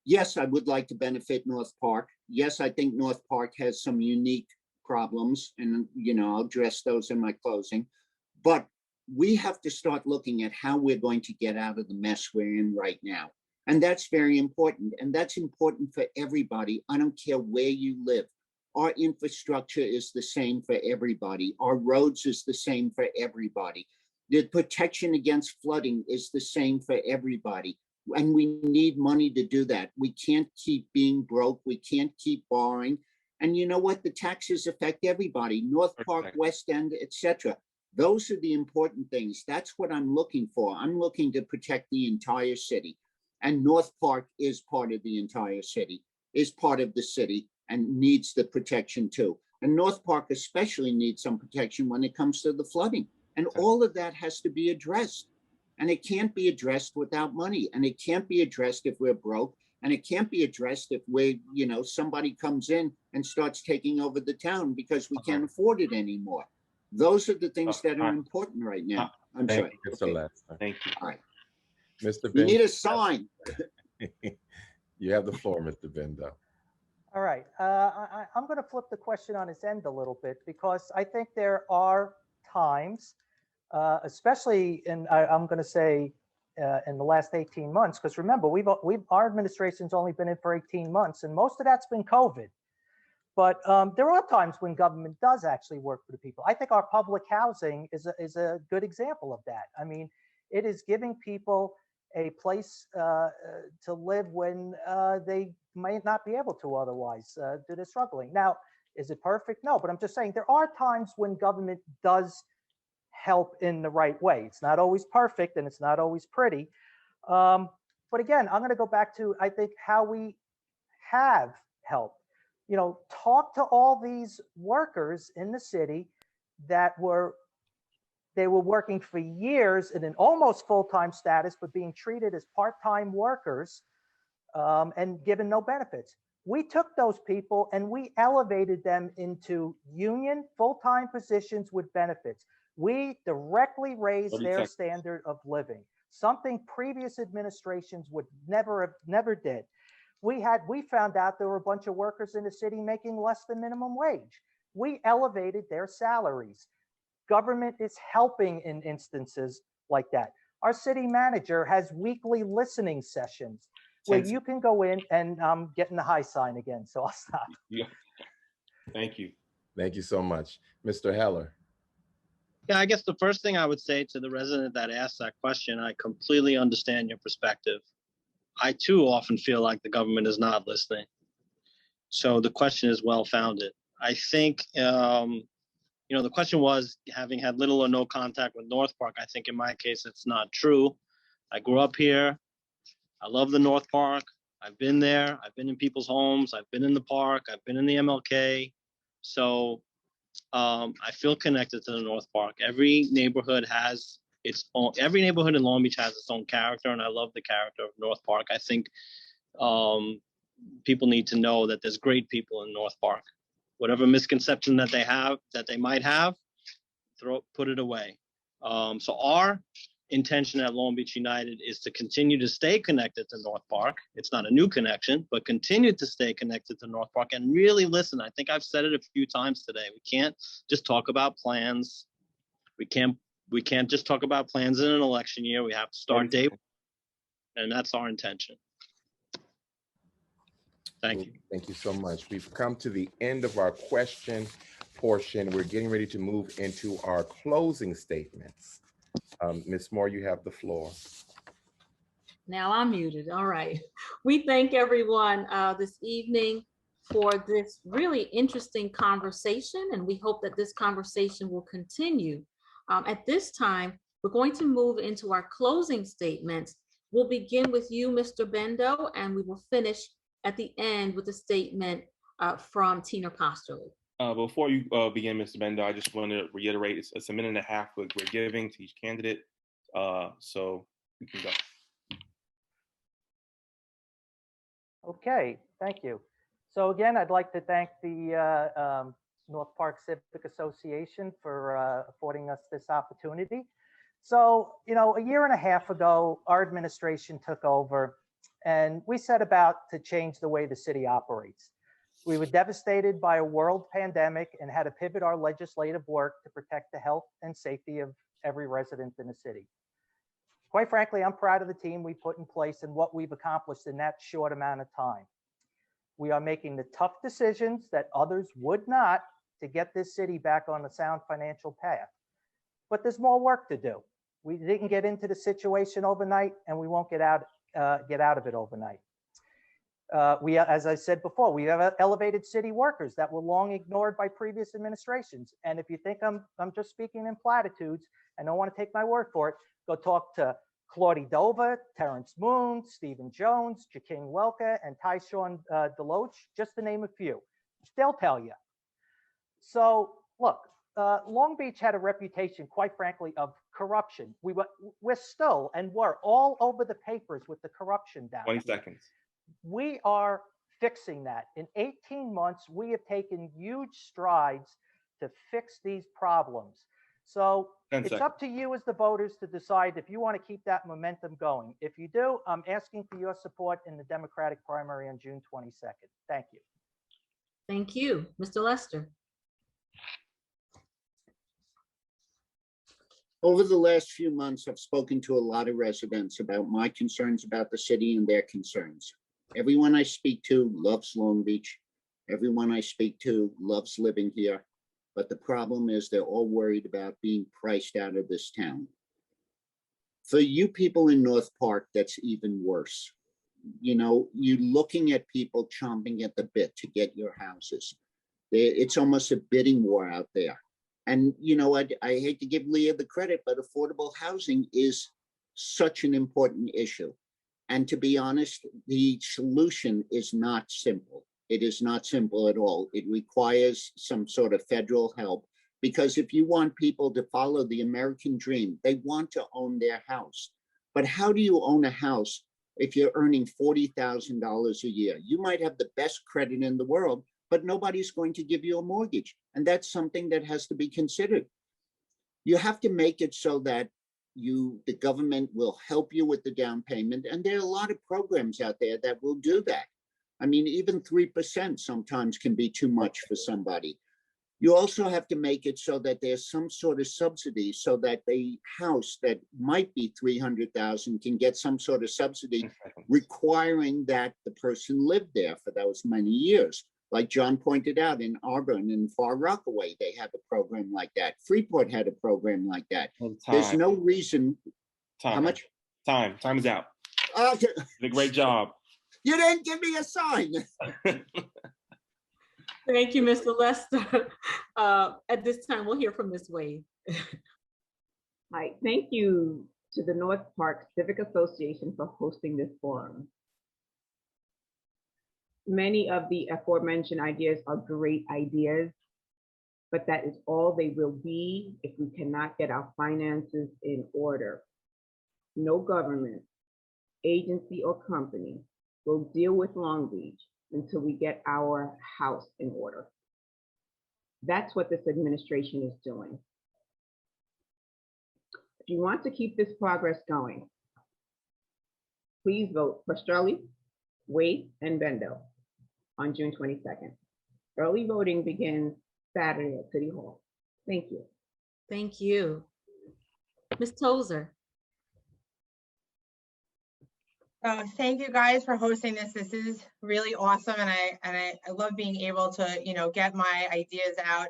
[SPEAKER 9] Yes, I would like to benefit North Park. Yes, I think North Park has some unique problems, and I'll address those in my closing. But we have to start looking at how we're going to get out of the mess we're in right now. And that's very important. And that's important for everybody. I don't care where you live. Our infrastructure is the same for everybody. Our roads is the same for everybody. The protection against flooding is the same for everybody. And we need money to do that. We can't keep being broke. We can't keep borrowing. And you know what? The taxes affect everybody. North Park, West End, etc. Those are the important things. That's what I'm looking for. I'm looking to protect the entire city. And North Park is part of the entire city, is part of the city, and needs the protection too. And North Park especially needs some protection when it comes to the flooding. And all of that has to be addressed. And it can't be addressed without money. And it can't be addressed if we're broke. And it can't be addressed if somebody comes in and starts taking over the town because we can't afford it anymore. Those are the things that are important right now. I'm sorry.
[SPEAKER 1] Thank you, Mr. Lester.
[SPEAKER 3] Thank you.
[SPEAKER 9] All right.
[SPEAKER 1] Mr.
[SPEAKER 9] You need
[SPEAKER 1] Bendo.
[SPEAKER 9] a sign.
[SPEAKER 1] You have the floor, Mr. Bendo.
[SPEAKER 10] All right. I'm going to flip the question on its end a little bit because I think there are times, especially I'm going to say in the last 18 months, because remember, our administration's only been in for 18 months, and most of that's been COVID. But there are times when government does actually work for the people. I think our public housing is a good example of that. I mean, it is giving people a place to live when they might not be able to otherwise due to struggling. Now, is it perfect? No, but I'm just saying there are times when government does help in the right way. It's not always perfect and it's not always pretty. But again, I'm going to go back to, I think, how we have helped. you know, talk to all these workers in the city that they were working for years in an almost full-time status, but being treated as part-time workers and given no benefits. We took those people and we elevated them into union full-time positions with benefits. We directly raised
[SPEAKER 3] 30
[SPEAKER 10] their
[SPEAKER 3] seconds.
[SPEAKER 10] standard of living, something previous administrations would never did. We found out there were a bunch of workers in the city making less than minimum wage. We elevated their salaries. Government is helping in instances like that. Our city manager has weekly listening sessions where you can go in, and I'm getting the high sign again, so I'll stop.
[SPEAKER 3] Yeah. Thank you.
[SPEAKER 1] Thank you so much. Mr. Heller.
[SPEAKER 5] Yeah, I guess the first thing I would say to the resident that asked that question, I completely understand your perspective. I too often feel like the government is not listening. So the question is well-founded. I think, you know, the question was having had little or no contact with North Park. I think in my case, it's not true. I grew up here. I love the North Park. I've been there. I've been in people's homes. I've been in the park. I've been in the MLK. So I feel connected to the North Park. Every neighborhood has its own, every neighborhood in Long Beach has its own character, and I love the character of North Park. I think people need to know that there's great people in North Park. Whatever misconception that they might have, put it away. So our intention at Long Beach United is to continue to stay connected to North Park. It's not a new connection, but continue to stay connected to North Park and really listen. I think I've said it a few times today. We can't just talk about plans. We can't just talk about plans in an election year. We have to start day one, and that's our intention. Thank you.
[SPEAKER 1] Thank you so much. We've come to the end of our question portion. We're getting ready to move into our closing statements. Ms. Moore, you have the floor.
[SPEAKER 4] Now I'm muted. All right. We thank everyone this evening for this really interesting conversation, and we hope that this conversation will continue. At this time, we're going to move into our closing statements. We'll begin with you, Mr. Bendo, and we will finish at the end with a statement from Tina Posterli.
[SPEAKER 3] Before you begin, Mr. Bendo, I just want to reiterate, it's a minute and a half we're giving to each candidate, so we can go.
[SPEAKER 10] Okay, thank you. So again, I'd like to thank the North Park Civic Association for affording us this opportunity. So, you know, a year and a half ago, our administration took over and we set about to change the way the city operates. We were devastated by a world pandemic and had to pivot our legislative work to protect the health and safety of every resident in the city. Quite frankly, I'm proud of the team we put in place and what we've accomplished in that short amount of time. We are making the tough decisions that others would not to get this city back on a sound financial path. But there's more work to do. We didn't get into the situation overnight, and we won't get out of it overnight. As I said before, we have elevated city workers that were long ignored by previous administrations. And if you think I'm just speaking in platitudes and don't want to take my word for it, go talk to Claudie Dover, Terrence Moon, Stephen Jones, Jaking Welker, and Tyshawn Deloach, just to name a few. They'll tell you. So look, Long Beach had a reputation, quite frankly, of corruption. We're still and were all over the papers with the corruption down.
[SPEAKER 3] 20 seconds.
[SPEAKER 10] We are fixing that. In 18 months, we have taken huge strides to fix these problems. So it's up to you as the voters to decide if you want to keep that momentum going. If you do, I'm asking for your support in the Democratic primary on June 22nd. Thank you.
[SPEAKER 4] Thank you. Mr. Lester.
[SPEAKER 9] Over the last few months, I've spoken to a lot of residents about my concerns about the city and their concerns. Everyone I speak to loves Long Beach. Everyone I speak to loves living here. But the problem is they're all worried about being priced out of this town. For you people in North Park, that's even worse. You know, you're looking at people chomping at the bit to get your houses. It's almost a bidding war out there. And, you know, I hate to give Leah the credit, but affordable housing is such an important issue. And to be honest, the solution is not simple. It is not simple at all. It requires some sort of federal help, because if you want people to follow the American dream, they want to own their house. But how do you own a house if you're earning $40,000 a year? You might have the best credit in the world, but nobody's going to give you a mortgage. And that's something that has to be considered. You have to make it so that the government will help you with the down payment. And there are a lot of programs out there that will do that. I mean, even 3% sometimes can be too much for somebody. You also have to make it so that there's some sort of subsidy so that the house that might be $300,000 can get some sort of subsidy requiring that the person lived there for those many years. Like John pointed out, in Auburn and Far Rockaway, they have a program like that. Freeport had a program like that. There's no reason. How much?
[SPEAKER 3] Time is out.
[SPEAKER 9] Okay.
[SPEAKER 3] Did a great job.
[SPEAKER 9] You didn't give me a sign.
[SPEAKER 4] Thank you, Mr. Lester. At this time, we'll hear from Ms. Waithe.
[SPEAKER 8] Hi, thank you to the North Park Civic Association for hosting this forum. Many of the aforementioned ideas are great ideas, but that is all they will be if we cannot get our finances in order. No government, agency, or company will deal with Long Beach until we get our house in order. That's what this administration is doing. If you want to keep this progress going, please vote for Posterli, Waithe, and Bendo on June 22nd. Early voting begins Saturday at City Hall. Thank you.
[SPEAKER 4] Thank you. Ms. Tozer.
[SPEAKER 7] Thank you guys for hosting this. This is really awesome, and I love being able to get my ideas out.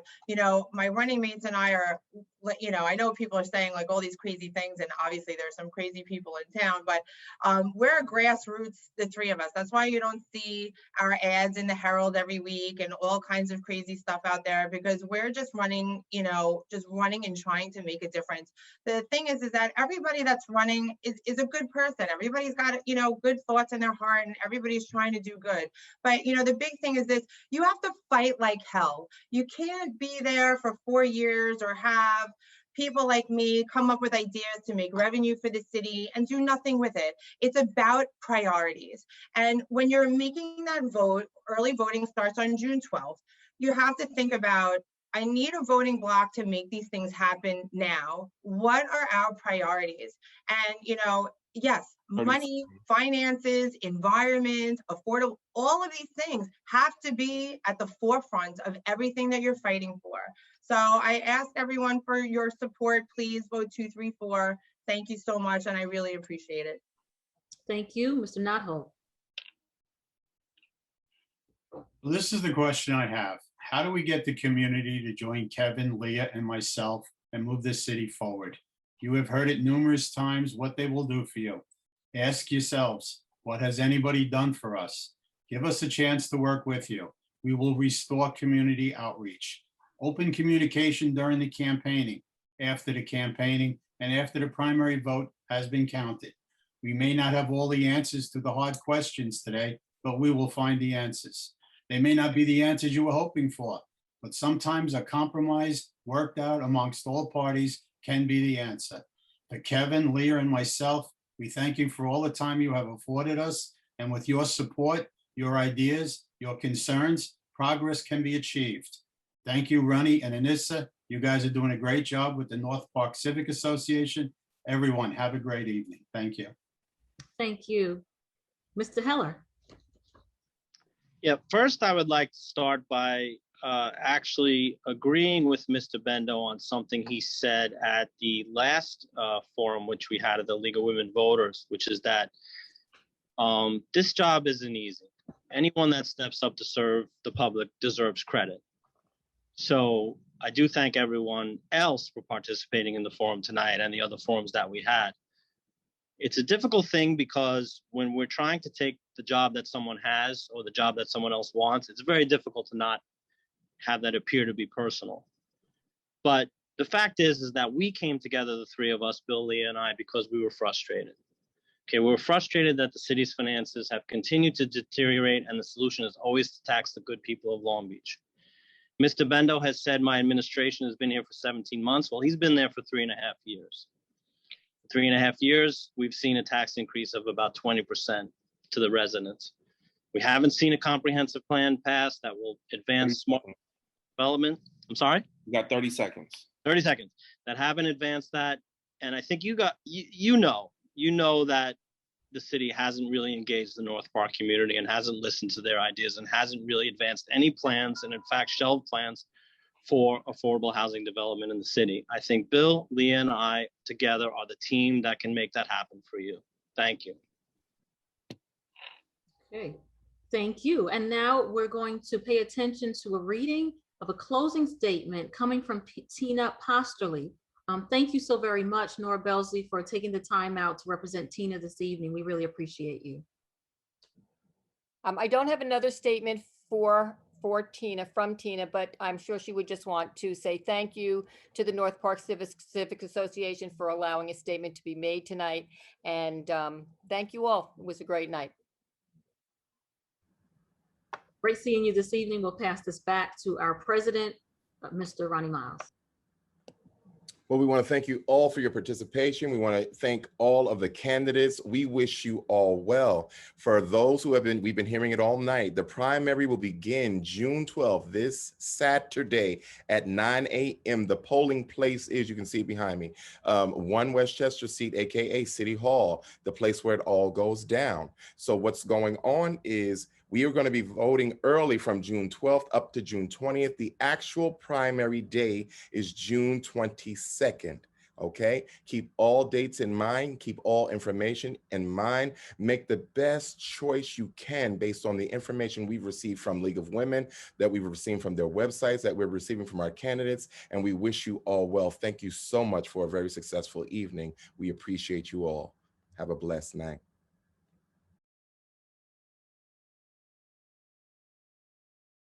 [SPEAKER 7] My running mates and I are, I know people are saying like all these crazy things, and obviously there's some crazy people in town, but we're a grassroots, the three of us. That's why you don't see our ads in the Herald every week and all kinds of crazy stuff out there, because we're just running, just running and trying to make a difference. The thing is that everybody that's running is a good person. Everybody's got, good thoughts in their heart, and everybody's trying to do good. But, the big thing is this: you have to fight like hell. You can't be there for 4 years or have people like me come up with ideas to make revenue for the city and do nothing with it. It's about priorities. And when you're making that vote, early voting starts on June 12th, you have to think about, I need a voting block to make these things happen now. What are our priorities? And, yes, money, finances, environment, affordable, all of these things have to be at the forefront of everything that you're fighting for. So I ask everyone for your support. Please vote 234. Thank you so much, and I really appreciate it.
[SPEAKER 4] Thank you, Mr. Notholt.
[SPEAKER 6] This is the question I have. How do we get the community to join Kevin, Leah, and myself and move this city forward? You have heard it numerous times what they will do for you. Ask yourselves, what has anybody done for us? Give us a chance to work with you. We will restore community outreach. Open communication during the campaigning, after the campaigning, and after the primary vote has been counted. We may not have all the answers to the hard questions today, but we will find the answers. They may not be the answers you were hoping for, but sometimes a compromise worked out amongst all parties can be the answer. For Kevin, Leah, and myself, we thank you for all the time you have afforded us, and with your support, your ideas, your concerns, progress can be achieved. Thank you, Ronnie and Anissa. You guys are doing a great job with the North Park Civic Association. Everyone, have a great evening. Thank you.
[SPEAKER 4] Thank you. Mr. Heller.
[SPEAKER 5] Yeah, first I would like to start by actually agreeing with Mr. Bendo on something he said at the last forum, which we had at the League of Women Voters, which is that this job isn't easy. Anyone that steps up to serve the public deserves credit. So I do thank everyone else for participating in the forum tonight and the other forums that we had. It's a difficult thing because when we're trying to take the job that someone has or the job that someone else wants, it's very difficult to not have that appear to be personal. But the fact is that we came together, the three of us, Bill, Leah, and I, because we were frustrated. Okay, we're frustrated that the city's finances have continued to deteriorate and the solution is always to tax the good people of Long Beach. Mr. Bendo has said my administration has been here for 17 months. Well, he's been there for 3.5 years. 3.5 years, we've seen a tax increase of about 20% to the residents. We haven't seen a comprehensive plan passed that will advance smart development. I'm sorry?
[SPEAKER 3] You got 30 seconds.
[SPEAKER 5] 30 seconds. That haven't advanced that. And I think you know that the city hasn't really engaged the North Park community and hasn't listened to their ideas and hasn't really advanced any plans and in fact shelved plans for affordable housing development in the city. I think Bill, Leah, and I together are the team that can make that happen for you. Thank you.
[SPEAKER 4] Okay, thank you. And now we're going to pay attention to a reading of a closing statement coming from Tina Posterli. Thank you so very much, Nora Belsley, for taking the time out to represent Tina this evening. We really appreciate you.
[SPEAKER 2] I don't have another statement from Tina, but I'm sure she would just want to say thank you to the North Park Civic Association for allowing a statement to be made tonight. And thank you all. It was a great night.
[SPEAKER 4] Great seeing you this evening. We'll pass this back to our president, Mr. Ronnie Miles.
[SPEAKER 1] Well, we want to thank you all for your participation. We want to thank all of the candidates. We wish you all well. For those who we've been hearing it all night, the primary will begin June 12th, this Saturday at 9 a.m. The polling place is, you can see it behind me, 1 Westchester seat, AKA City Hall, the place where it all goes down. So what's going on is we are going to be voting early from June 12th up to June 20th. The actual primary day is June 22nd. Okay, keep all dates in mind, keep all information in mind, make the best choice you can based on the information we've received from League of Women, that we've received from their websites, that we're receiving from our candidates, and we wish you all well. Thank you so much for a very successful evening. We appreciate you all. Have a blessed night.